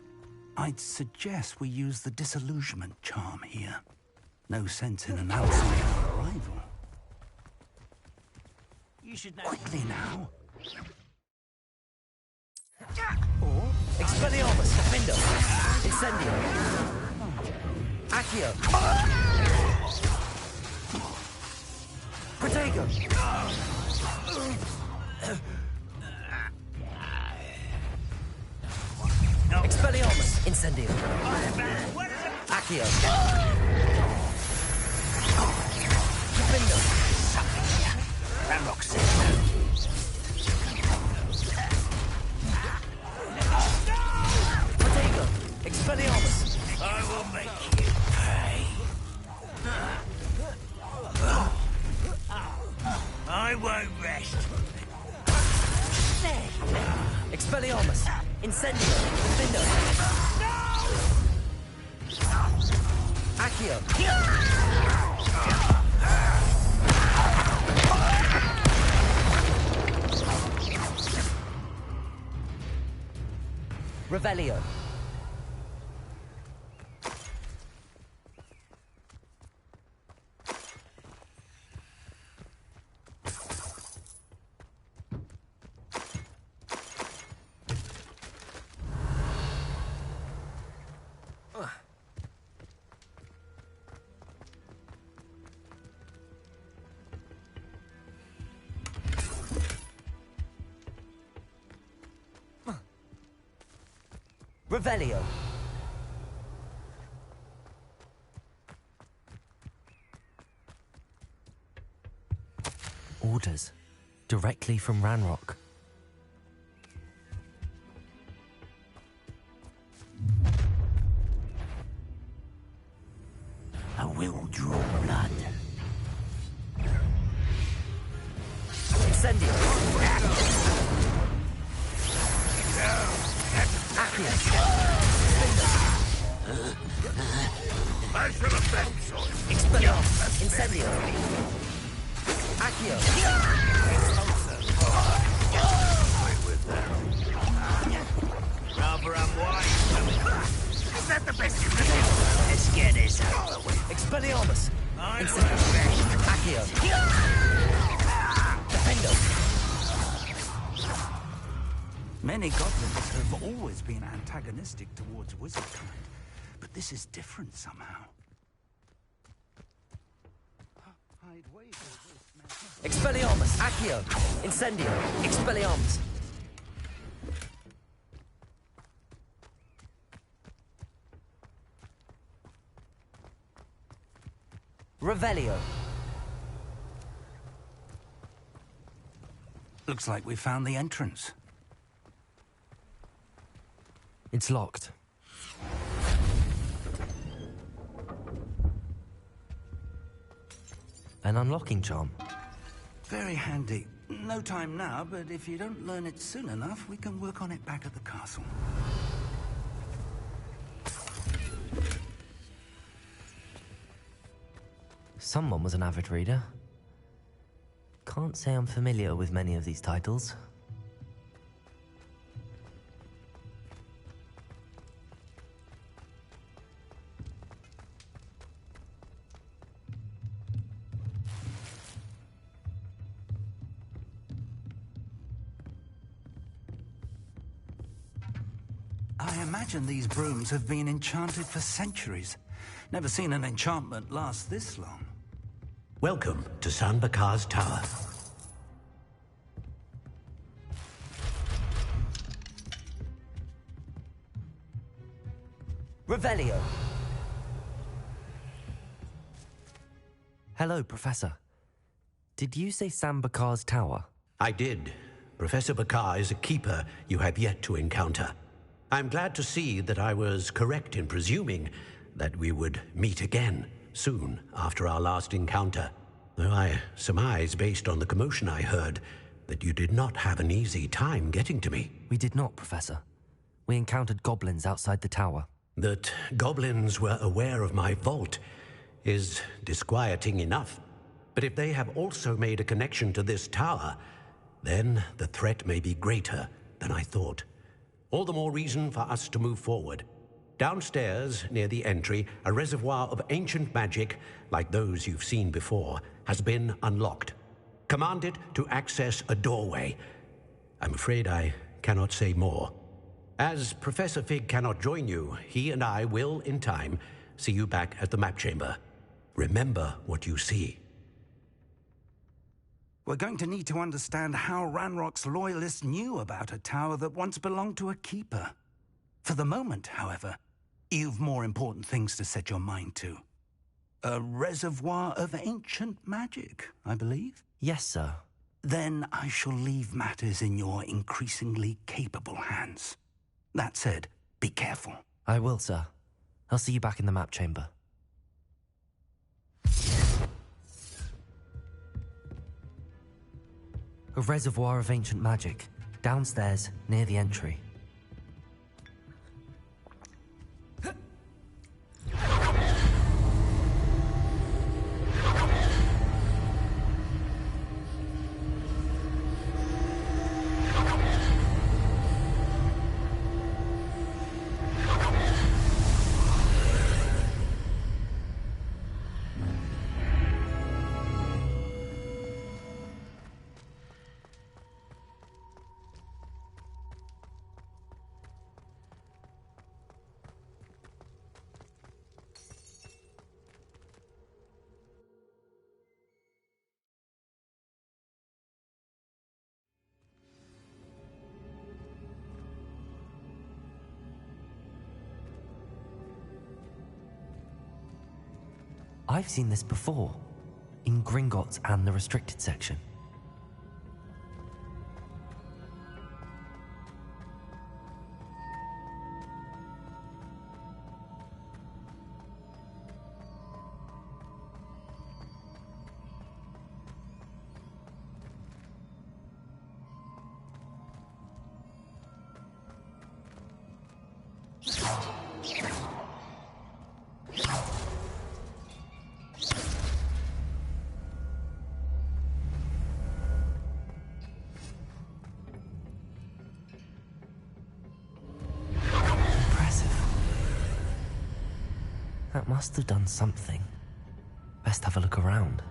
I'd suggest we use the disillusionment charm here. No sense in announcing our arrival.
You should know.
Quickly now.
Expelliarmus, Defendo, Incendio, Accio, Protego, Expelliarmus, Incendio, Accio, Defendo,
Ranrock said.
Expelliarmus!
I will make you pay. I won't rest.
Expelliarmus! Incendio! Defendo! Accio! Revelio! Revelio. Orders. Directly from Ranrock.
I will draw blood.
Incendio. Accio.
I shall avenge you.
Expelliarmus. Incendio. Accio.
With them. Rather unwise. Is that the best you can do? Let's get this out of the way.
Expelliarmus.
I
Incendio. Accio. Defendo.
Many goblins have always been antagonistic towards wizardkind, but this is different somehow.
Expelliarmus. Accio. Incendio. Expelliarmus. Revelio.
Looks like we found the entrance.
It's locked. An unlocking charm.
Very handy. No time now, but if you don't learn it soon enough, we can work on it back at the castle.
Someone was an avid reader. Can't say I'm familiar with many of these titles.
I imagine these brooms have been enchanted for centuries. Never seen an enchantment last this long.
Welcome to San Bakar's Tower.
Revelio. Hello, Professor. Did you say San Bakar's Tower?
I did. Professor Bakar is a keeper you have yet to encounter. I'm glad to see that I was correct in presuming that we would meet again soon after our last encounter. Though I surmise, based on the commotion I heard, that you did not have an easy time getting to me.
We did not, Professor. We encountered goblins outside the tower.
That goblins were aware of my vault is disquieting enough. But if they have also made a connection to this tower, then the threat may be greater than I thought. All the more reason for us to move forward. Downstairs, near the entry, a reservoir of ancient magic, like those you've seen before, has been unlocked. Command it to access a doorway. I'm afraid I cannot say more. As Professor Fig cannot join you, he and I will, in time, see you back at the map chamber. Remember what you see.
We're going to need to understand how Ranrock's loyalists knew about a tower that once belonged to a keeper. For the moment, however, you've more important things to set your mind to. A reservoir of ancient magic, I believe?
Yes, sir.
Then I shall leave matters in your increasingly capable hands. That said, be careful.
I will, sir. I'll see you back in the map chamber. A reservoir of ancient magic, downstairs, near the entry. I've seen this before, in Gringotts and the restricted section. That must have done something. Best have a look around.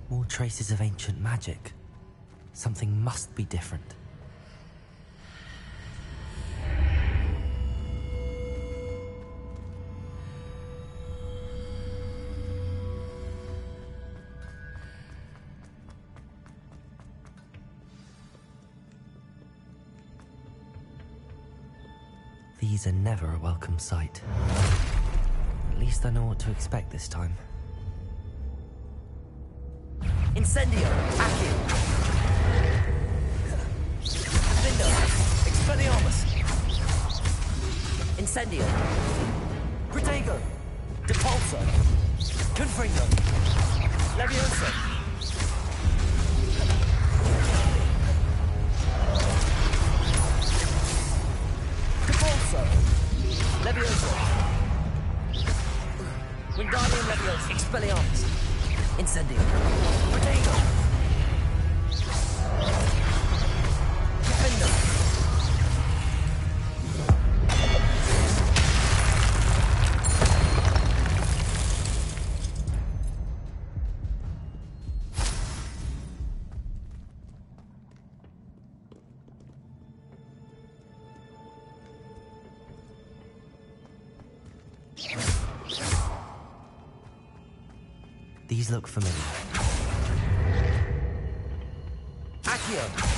More traces of ancient magic. Something must be different. These are never a welcome sight. At least I know what to expect this time. Incendio! Accio! Lindo! Expelliarmus! Incendio! Protego! Depulso! Confringo! Levioso! Depulso! Levioso! Wingardium Levioso! Expelliarmus! Incendio! Protego! Defendo! These look familiar. Accio!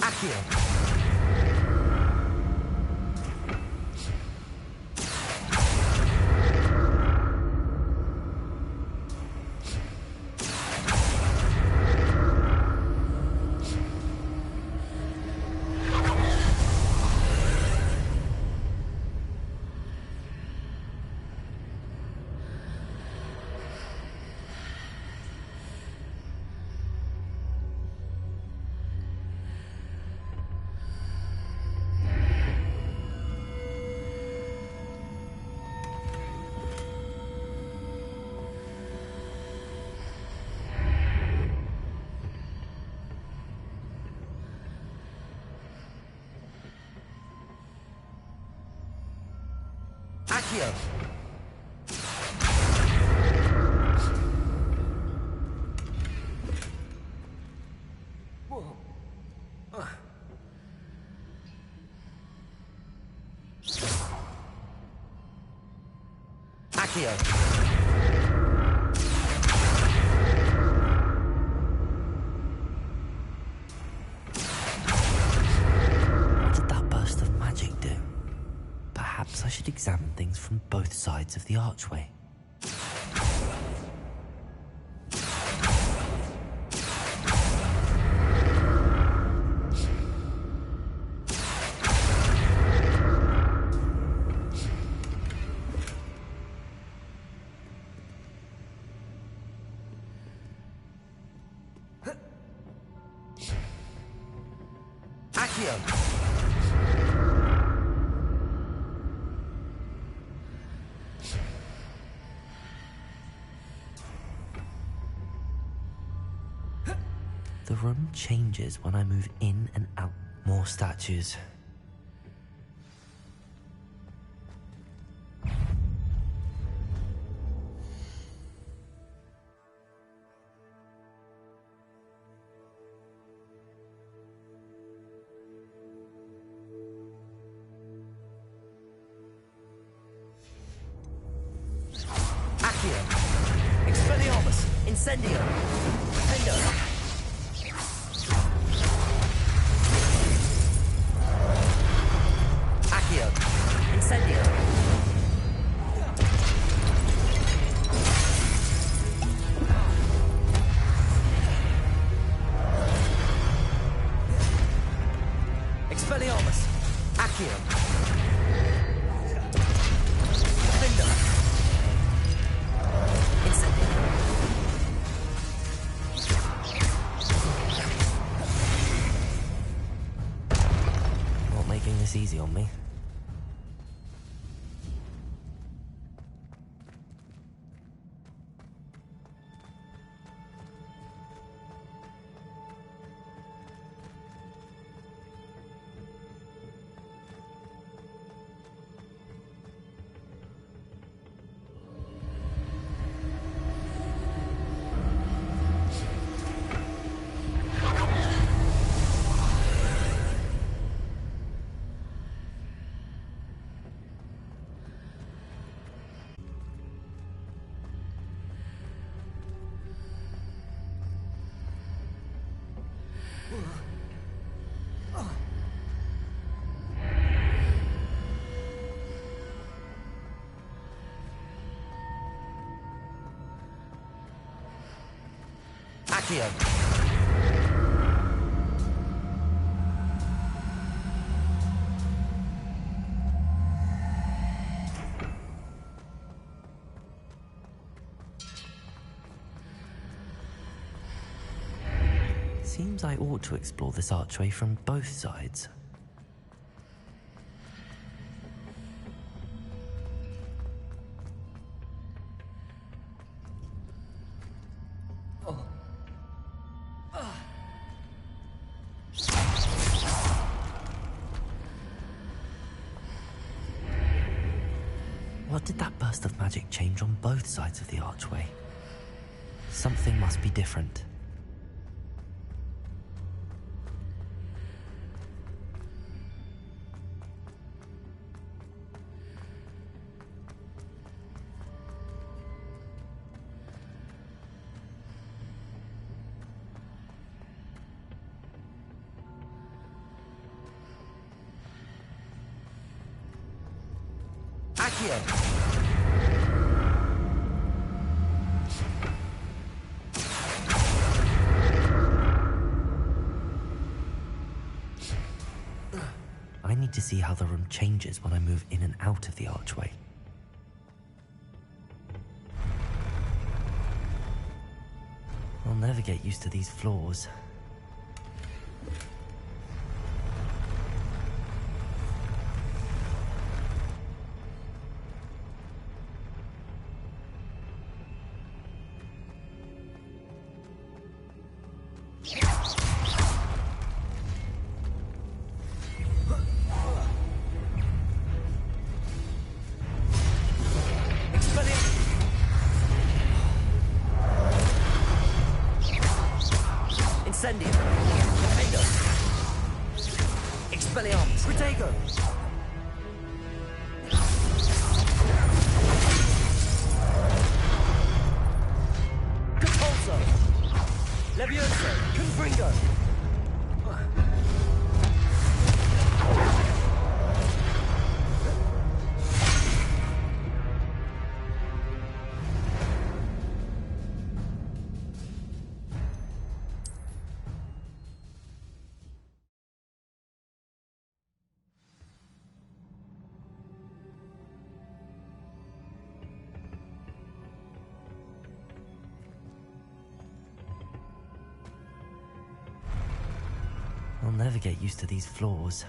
Accio! Accio! Accio! Perhaps I should examine things from both sides of the archway. Accio! The room changes when I move in and out. More statues. Accio! Expelliarmus! Incendio! Fendo! Incendio! Expelliarmus! Accio! Fendo! Incendio! Not making this easy on me. Accio! Seems I ought to explore this archway from both sides. What did that burst of magic change on both sides of the archway? Something must be different. Accio! I need to see how the room changes when I move in and out of the archway. I'll never get used to these floors. Levioso! Confringo! I'll never get used to these floors.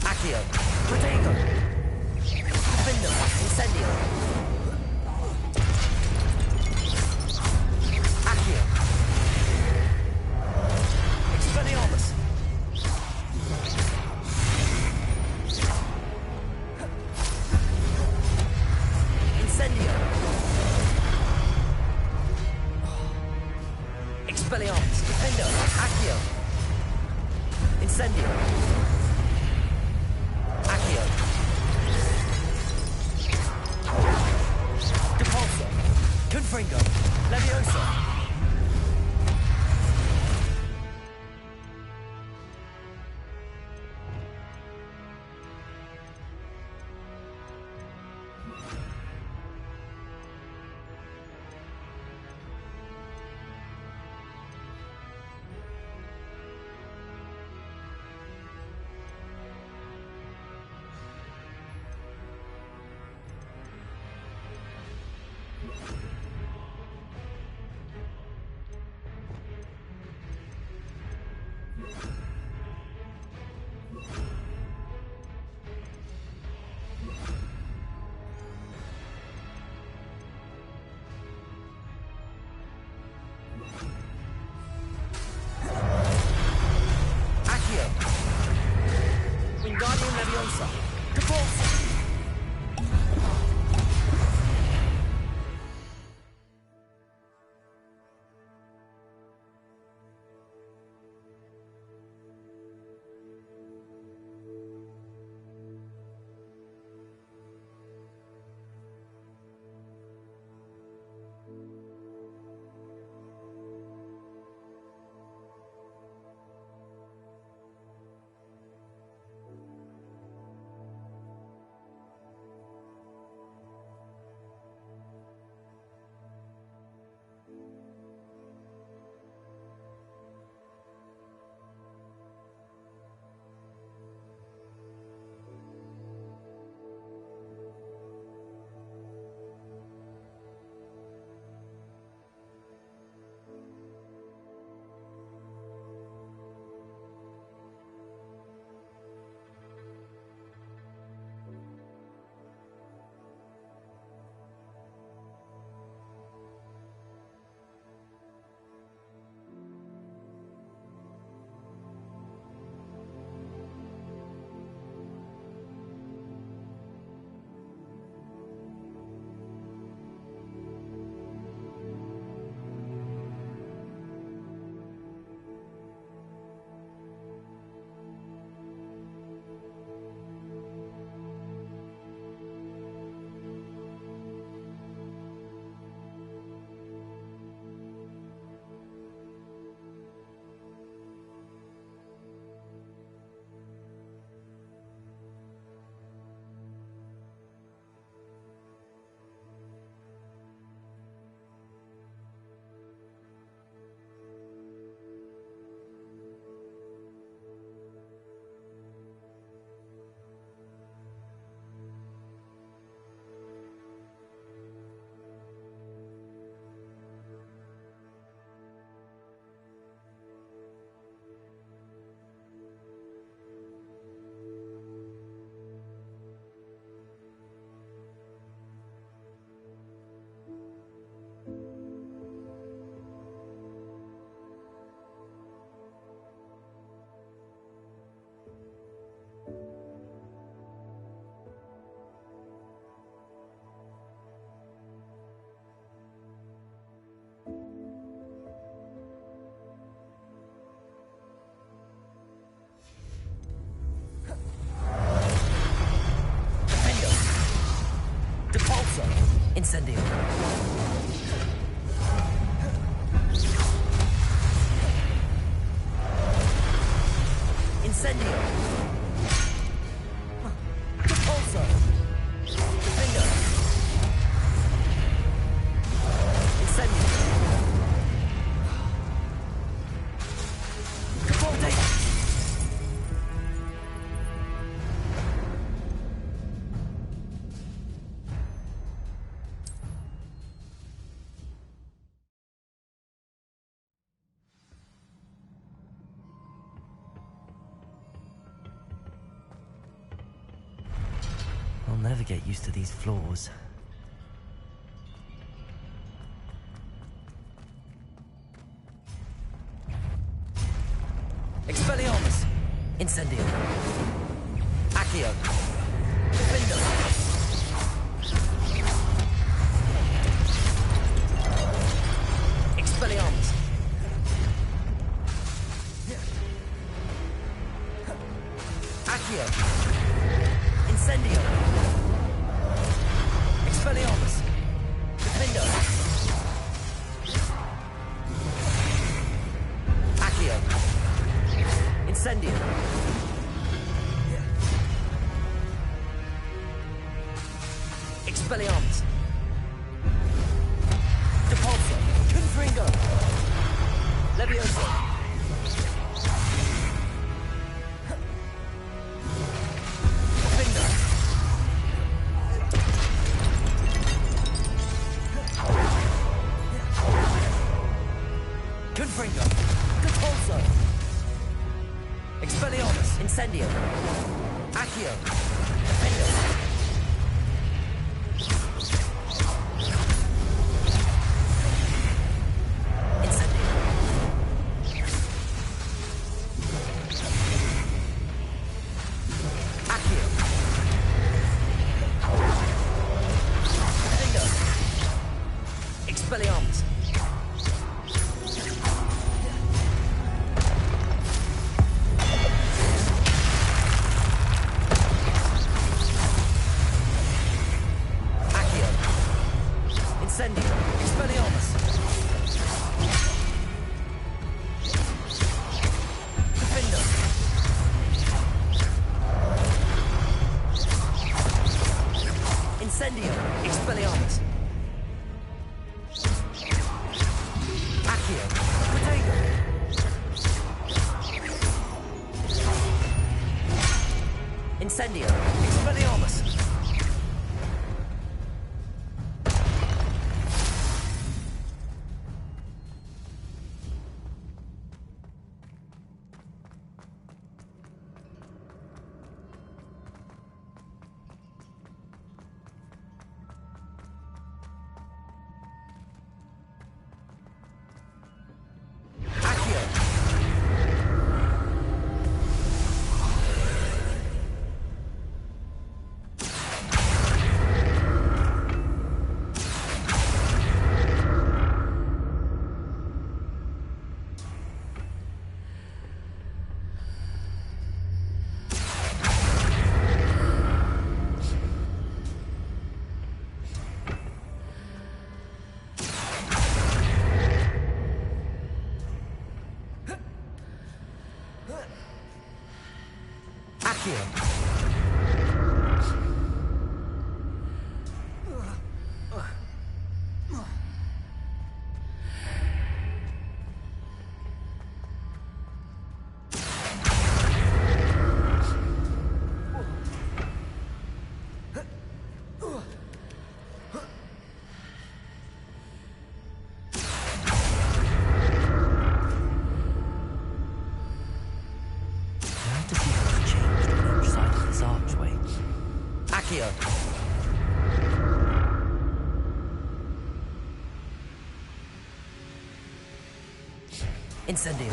Accio! Protego! Defendo! Incendio! Accio! Expelliarmus! Incendio! Expelliarmus! Defendo! Accio! Incendio! Accio! Depulso! Confringo! Levioso! Wingardium Leviosa! Depulso! Incendio. Incendio. Repulsor. Defender. Incendio. Capote. I'll never get used to these floors. Expelliarmus! Incendio! Accio! Defender! Expelliarmus! Accio! Incendio! Expelliarmus! Defender! Accio! Incendio! Expelliarmus! Depulso! Confringo! Levioso! Defender! Confringo! Depulso! Expelliarmus! Incendio! Accio! Defender! Incendio! Accio! Defender! Expelliarmus! Incendio! Expelliarmus! Defender! Incendio! Expelliarmus! Accio! Protego! Incendio! Expelliarmus! Accio! Accio! Incendio!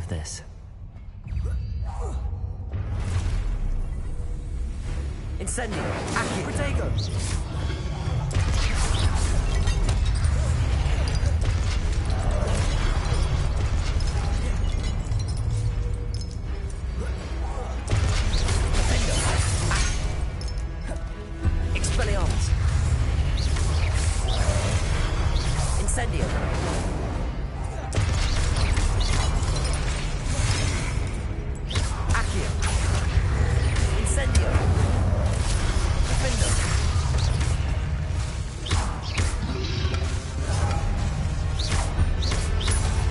of this. Incendio! Accio! Protego! Expelliarmus! Incendio! Accio! Incendio! Defender!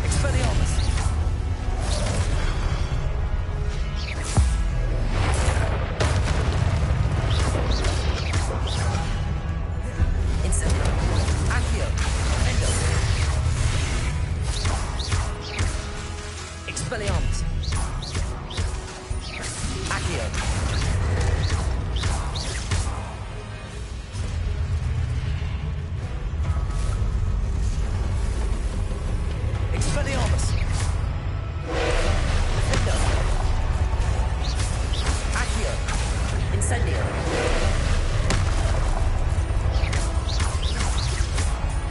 Expelliarmus! Incendio! Accio! Defender! Expelliarmus! Accio! Expelliarmus! Defender! Accio! Incendio!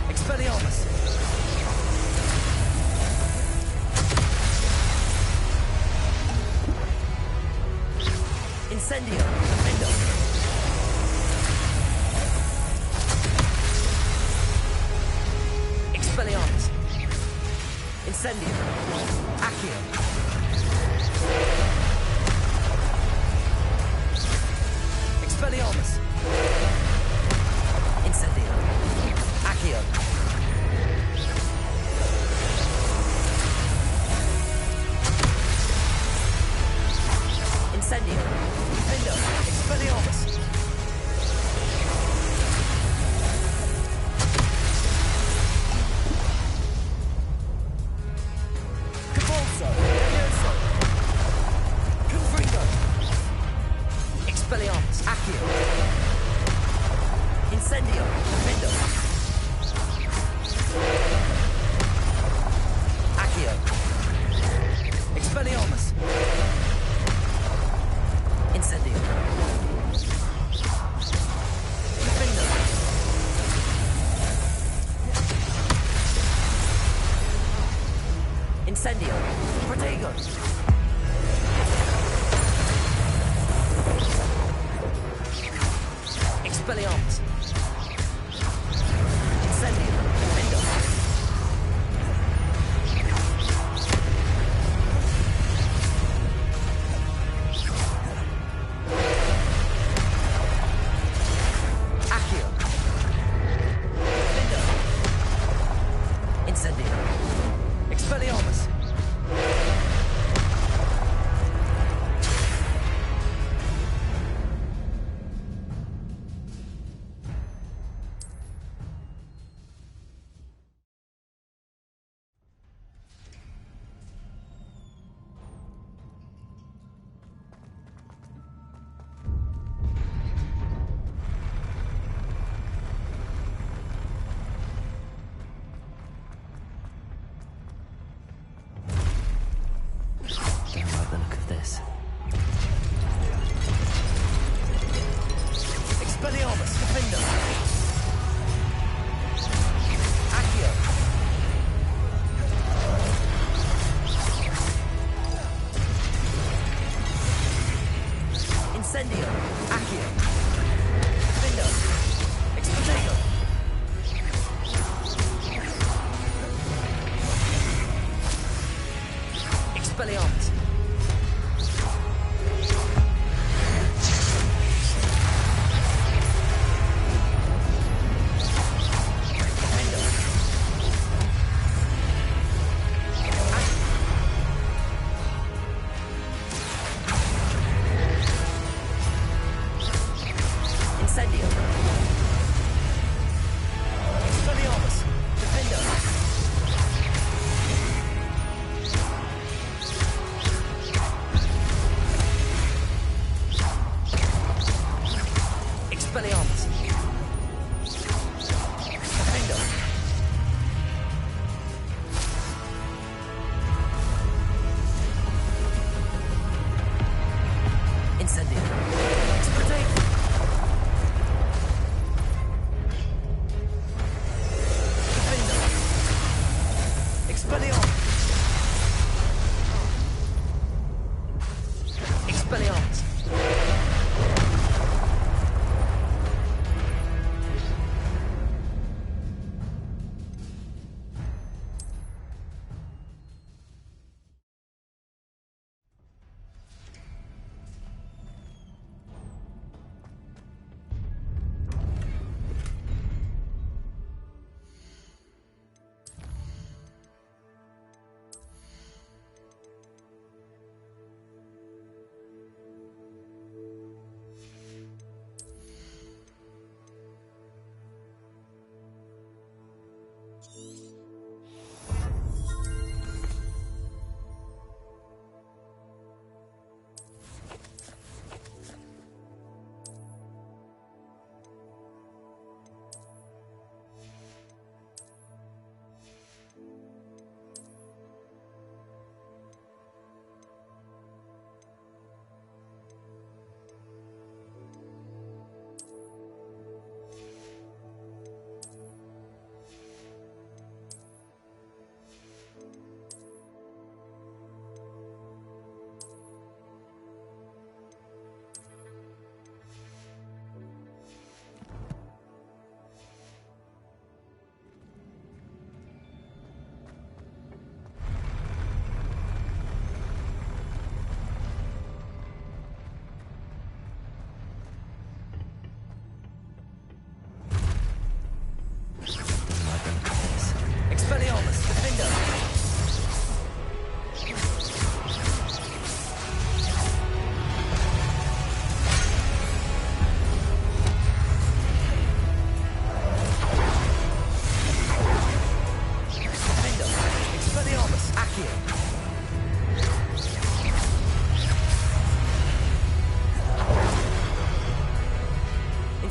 Expelliarmus! Incendio! Defender! Expelliarmus! Incendio! Accio! Expelliarmus! Incendio! Accio! Incendio! Defender! Expelliarmus! Convulso! Levioso! Confringo! Expelliarmus! Accio! Incendio! Defender! Accio! Expelliarmus! Incendio! Defender! Incendio! Protego! Expelliarmus! Incendio! Defender! Accio! Defender! Incendio! Expelliarmus! Don't like the look of this. Expelliarmus! Defender! Accio! Incendio! Accio! Defender! Expelliarmus! Expelliarmus!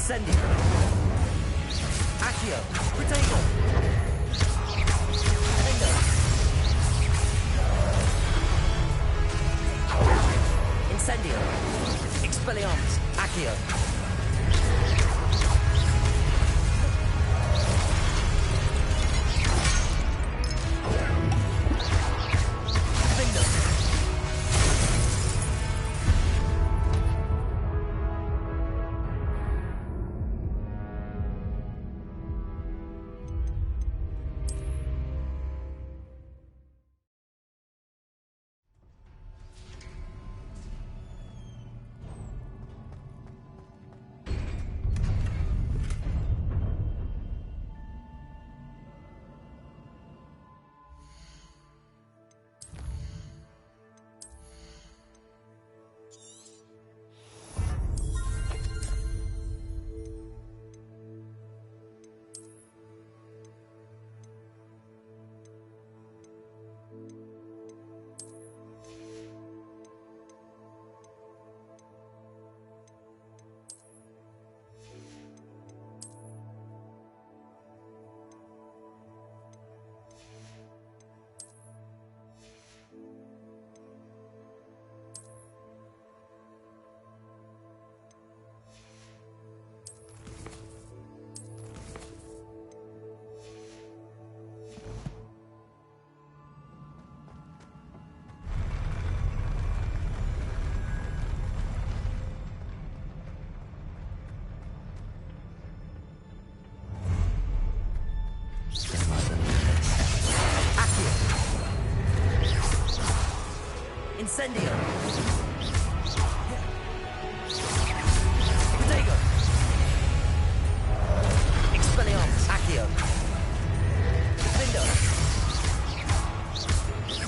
Incendio. Accio. Protego. Defendo. Incendio. Expelliarmus. Accio. Incendio. Protego. Expelliarmus. Accio. Defendo. Expelliarmus.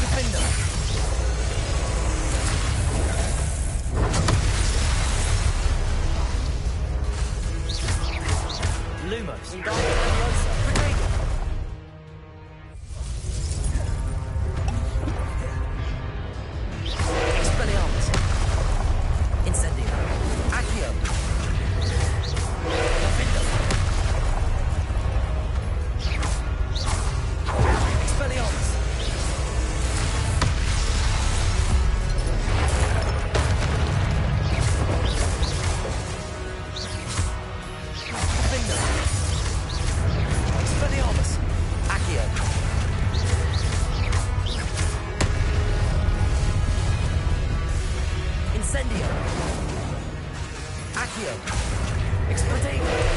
Defendo. Accio. Protego.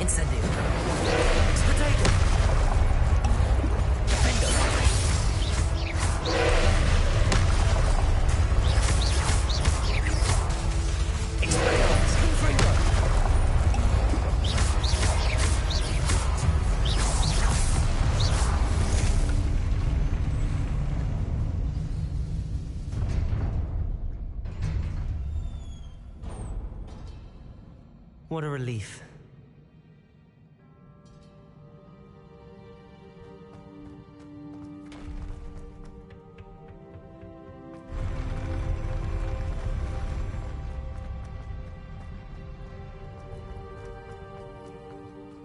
Incendio. Potato. What a relief.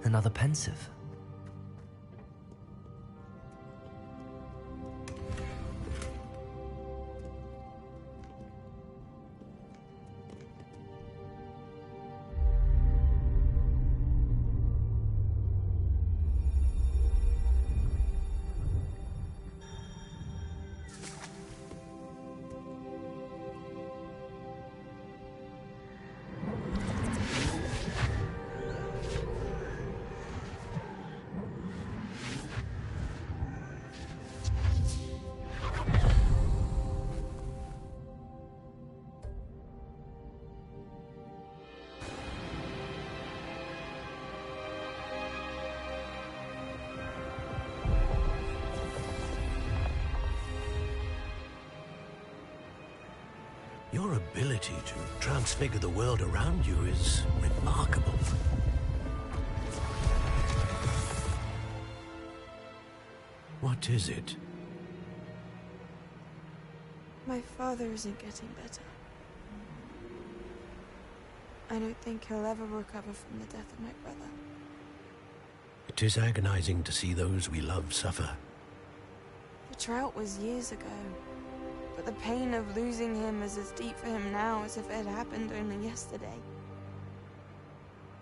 Another pensive.
Your ability to transfigure the world around you is remarkable. What is it?
My father isn't getting better. I don't think he'll ever recover from the death of my brother.
It is agonizing to see those we love suffer.
The drought was years ago, but the pain of losing him is as deep for him now as if it had happened only yesterday.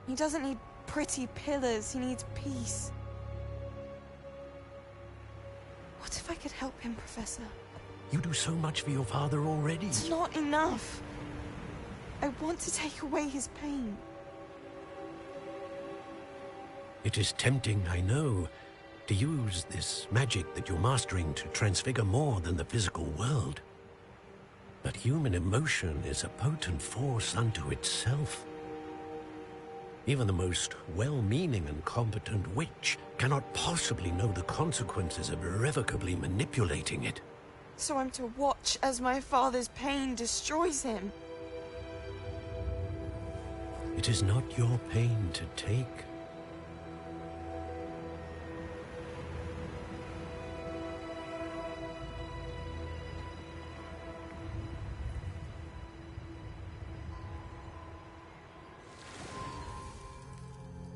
He doesn't need pretty pillars, he needs peace. What if I could help him, Professor?
You do so much for your father already.
It's not enough. I want to take away his pain.
It is tempting, I know, to use this magic that you're mastering to transfigure more than the physical world. But human emotion is a potent force unto itself. Even the most well-meaning and competent witch cannot possibly know the consequences of irrevocably manipulating it.
So I'm to watch as my father's pain destroys him.
It is not your pain to take.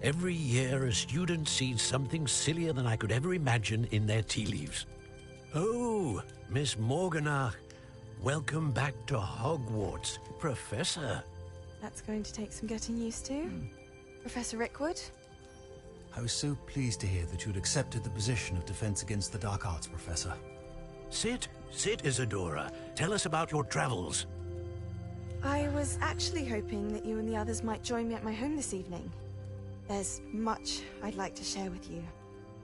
Every year, a student sees something sillier than I could ever imagine in their tea leaves. Oh, Miss Morganach, welcome back to Hogwarts, Professor.
That's going to take some getting used to. Professor Rickwood?
I was so pleased to hear that you'd accepted the position of Defense Against the Dark Arts, Professor.
Sit, Isadora. Tell us about your travels.
I was actually hoping that you and the others might join me at my home this evening. There's much I'd like to share with you.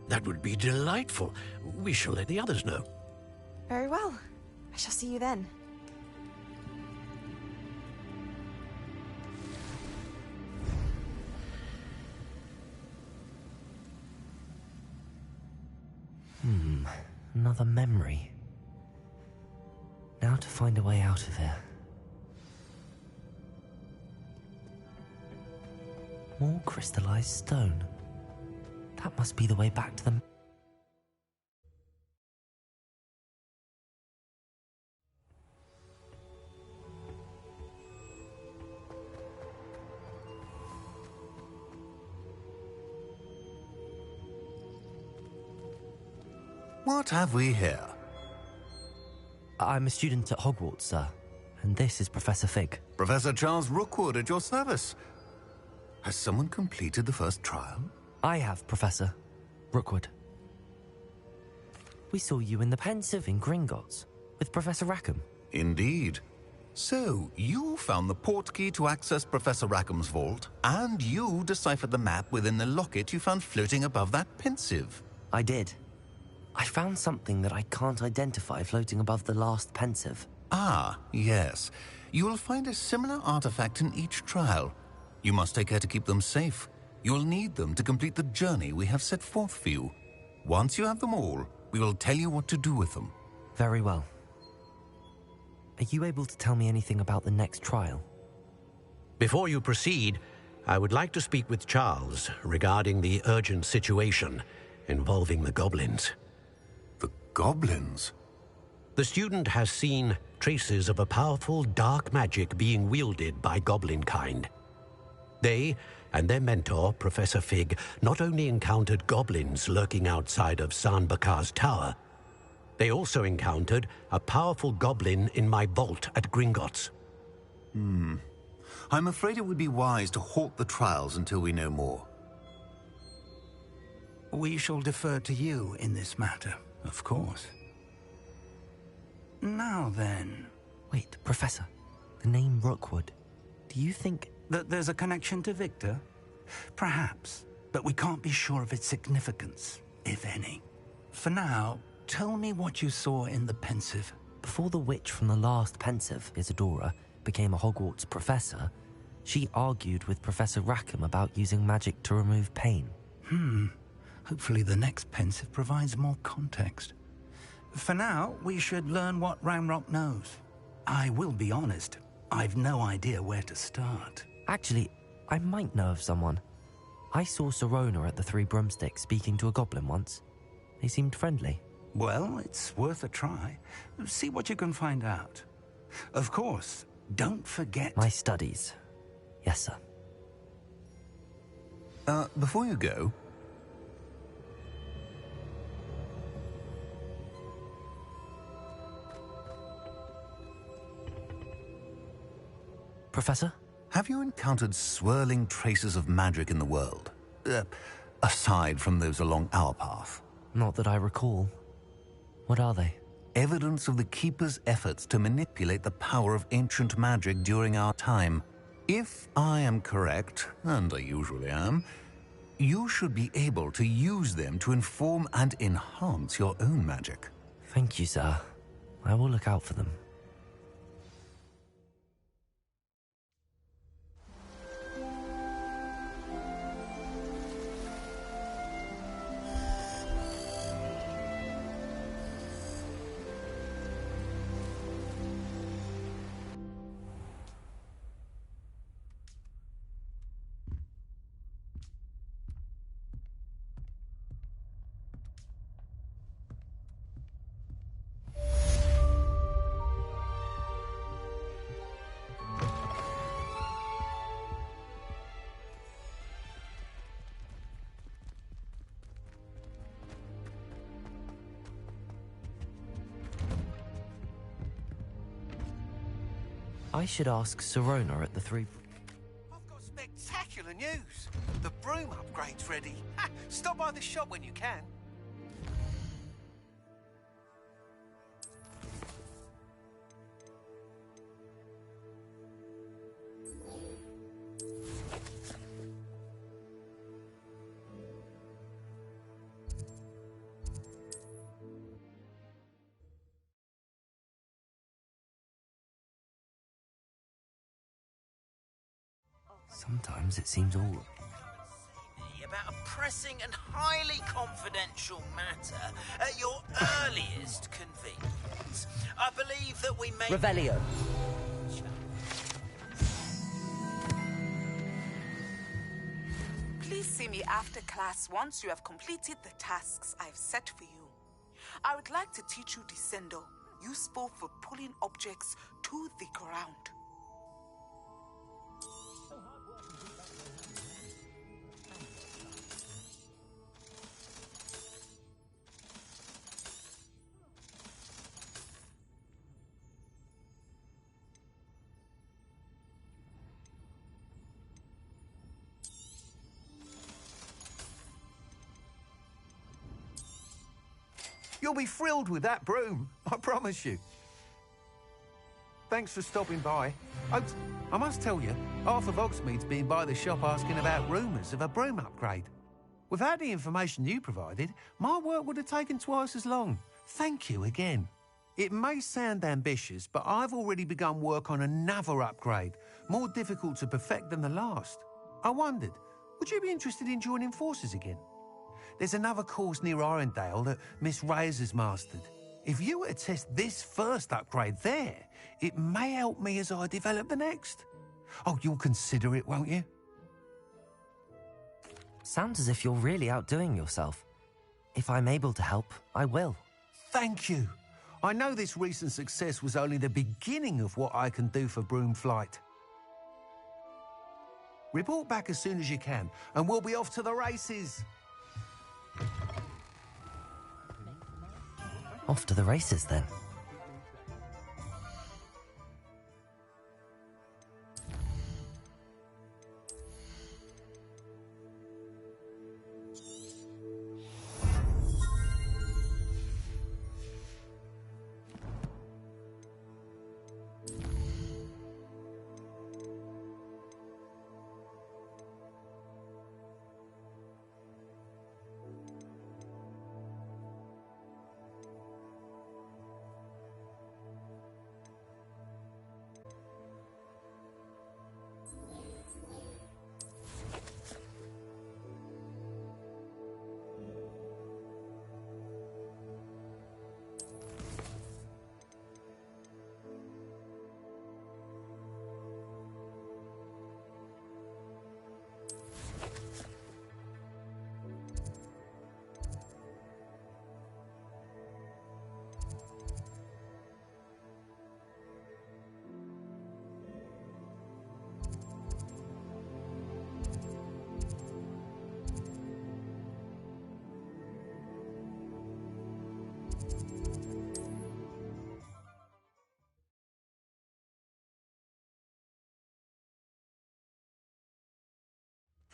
That would be delightful. We shall let the others know.
Very well. I shall see you then.
Another memory. Now to find a way out of here. More crystallized stone. That must be the way back to the...
What have we here?
I'm a student at Hogwarts, sir. And this is Professor Fig.
Professor Charles Rookwood at your service. Has someone completed the first trial?
I have, Professor Rookwood. We saw you in the Pensive in Gringotts with Professor Rackham.
Indeed. So, you found the portkey to access Professor Rackham's vault, and you deciphered the map within the locket you found floating above that Pensive.
I did. I found something that I can't identify floating above the last Pensive.
Ah, yes. You will find a similar artifact in each trial. You must take care to keep them safe. You'll need them to complete the journey we have set forth for you. Once you have them all, we will tell you what to do with them.
Very well. Are you able to tell me anything about the next trial?
Before you proceed, I would like to speak with Charles regarding the urgent situation involving the goblins.
The goblins?
The student has seen traces of a powerful dark magic being wielded by goblin kind. They and their mentor, Professor Fig, not only encountered goblins lurking outside of San Bakar's tower, they also encountered a powerful goblin in my vault at Gringotts.
I'm afraid it would be wise to halt the trials until we know more.
We shall defer to you in this matter, of course. Now then...
Wait, Professor. The name Rookwood. Do you think...
that there's a connection to Victor? Perhaps, but we can't be sure of its significance, if any. For now, tell me what you saw in the pensive.
Before the witch from the last pensive, Isadora, became a Hogwarts professor, she argued with Professor Rackham about using magic to remove pain.
Hopefully the next pensive provides more context. For now, we should learn what Ramrock knows. I will be honest, I've no idea where to start.
Actually, I might know of someone. I saw Sirona at the Three Broomsticks speaking to a goblin once. They seemed friendly.
Well, it's worth a try. See what you can find out. Of course, don't forget...
My studies. Yes, sir.
Before you go...
Professor?
Have you encountered swirling traces of magic in the world? Aside from those along our path?
Not that I recall. What are they?
Evidence of the Keeper's efforts to manipulate the power of ancient magic during our time. If I am correct, and I usually am, you should be able to use them to inform and enhance your own magic.
Thank you, sir. I will look out for them. I should ask Sirona at the Three...
I've got spectacular news! The broom upgrade's ready. Stop by the shop when you can.
Sometimes it seems all...
About a pressing and highly confidential matter at your earliest convenience. I believe that we may...
Revelio.
Please see me after class once you have completed the tasks I've set for you. I would like to teach you Descendo, useful for pulling objects to the ground.
You'll be thrilled with that broom, I promise you. Thanks for stopping by. I must tell you, half of Hogsmeade's been by the shop asking about rumours of a broom upgrade. Without the information you provided, my work would have taken twice as long. Thank you again. It may sound ambitious, but I've already begun work on another upgrade, more difficult to perfect than the last. I wondered, would you be interested in joining forces again? There's another course near Arendelle that Miss Reyes has mastered. If you were to test this first upgrade there, it may help me as I develop the next. Oh, you'll consider it, won't you?
Sounds as if you're really outdoing yourself. If I'm able to help, I will.
Thank you. I know this recent success was only the beginning of what I can do for Broomflight. Report back as soon as you can, and we'll be off to the races.
Off to the races, then.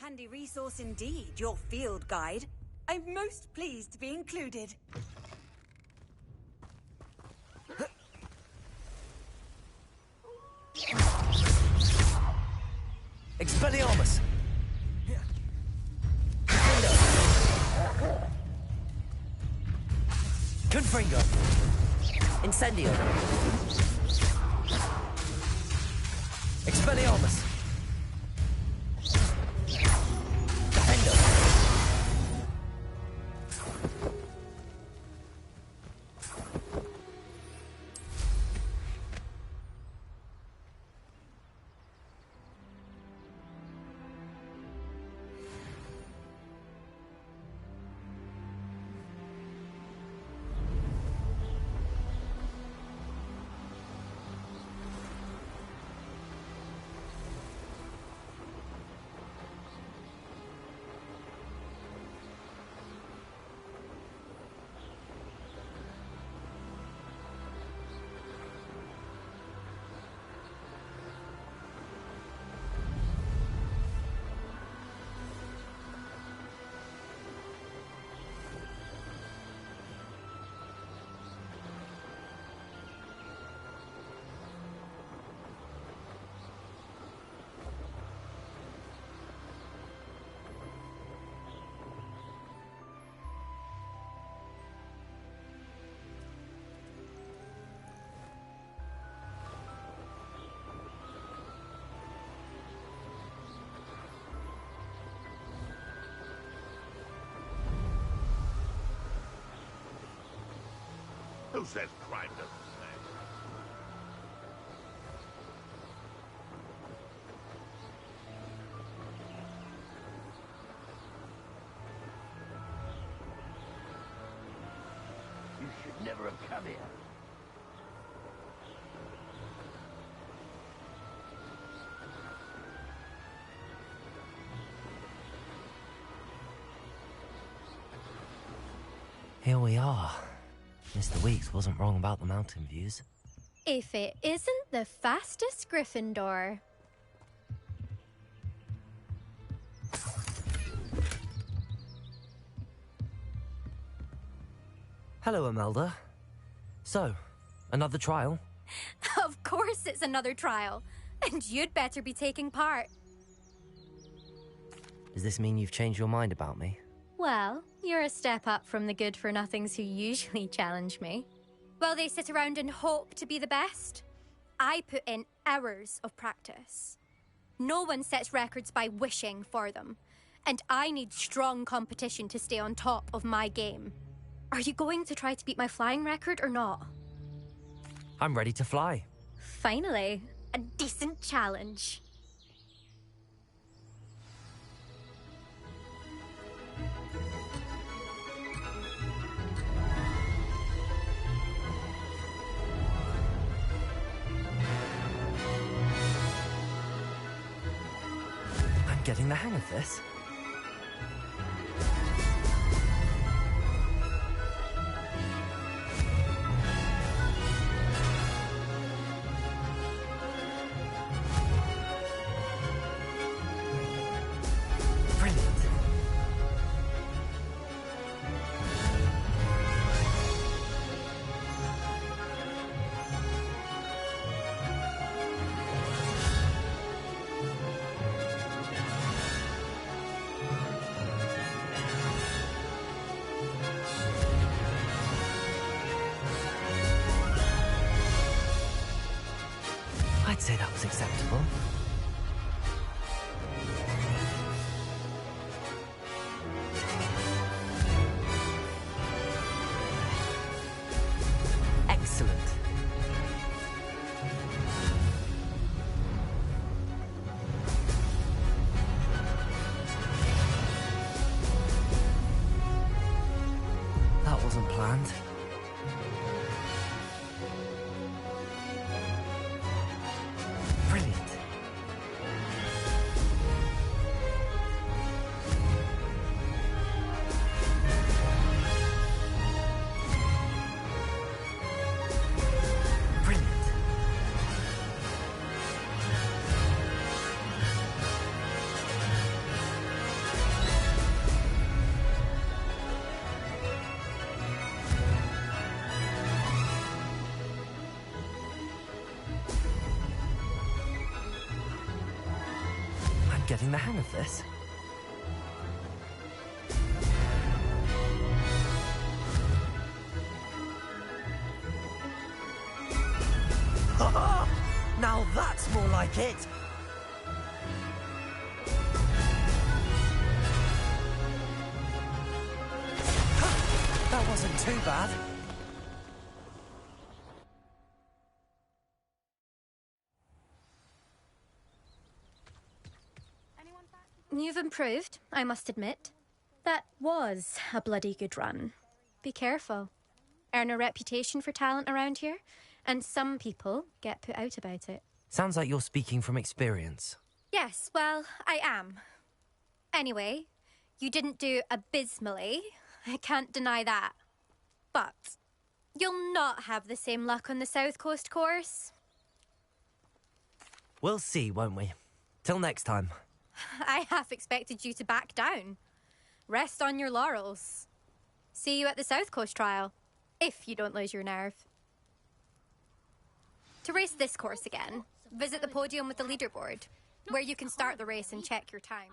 Handy resource indeed, your field guide. I'm most pleased to be included.
Expelliarmus! Confringo! Incendio! Expelliarmus!
Who says crime doesn't pay? You should never have come here.
Here we are. Mr. Weeks wasn't wrong about the mountain views.
If it isn't the fastest Gryffindor.
Hello, Imelda. So, another trial?
Of course it's another trial. And you'd better be taking part.
Does this mean you've changed your mind about me?
Well, you're a step up from the good-for-nothings who usually challenge me. While they sit around and hope to be the best, I put in hours of practice. No one sets records by wishing for them, and I need strong competition to stay on top of my game. Are you going to try to beat my flying record or not?
I'm ready to fly.
Finally, a decent challenge.
I'm getting the hang of this. I'd say that was acceptable. Excellent. That wasn't planned. Getting the hang of this. Now that's more like it. That wasn't too bad.
You've improved, I must admit. That was a bloody good run. Be careful. Earn a reputation for talent around here, and some people get put out about it.
Sounds like you're speaking from experience.
Yes, well, I am. Anyway, you didn't do abysmally. I can't deny that. But you'll not have the same luck on the South Coast course.
We'll see, won't we? Till next time.
I half expected you to back down. Rest on your laurels. See you at the South Coast trial, if you don't lose your nerve. To race this course again, visit the podium with the leaderboard, where you can start the race and check your time.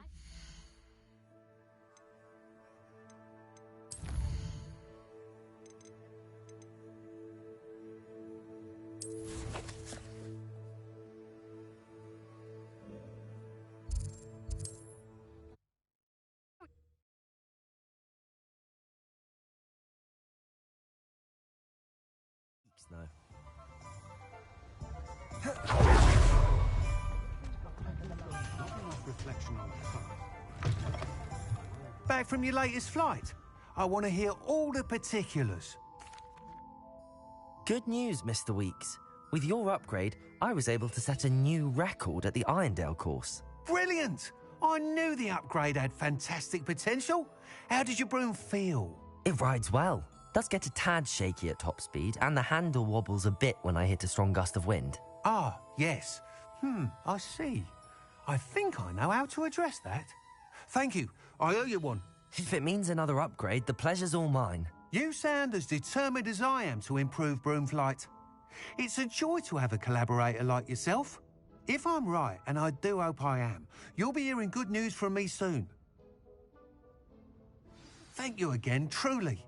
Back from your latest flight? I want to hear all the particulars.
Good news, Mr. Weeks. With your upgrade, I was able to set a new record at the Irondale course.
Brilliant! I knew the upgrade had fantastic potential. How did your broom feel?
It rides well. Does get a tad shaky at top speed, and the handle wobbles a bit when I hit a strong gust of wind.
Ah, yes. I see. I think I know how to address that. Thank you. I owe you one.
If it means another upgrade, the pleasure's all mine.
You sound as determined as I am to improve broom flight. It's a joy to have a collaborator like yourself. If I'm right, and I do hope I am, you'll be hearing good news from me soon. Thank you again, truly.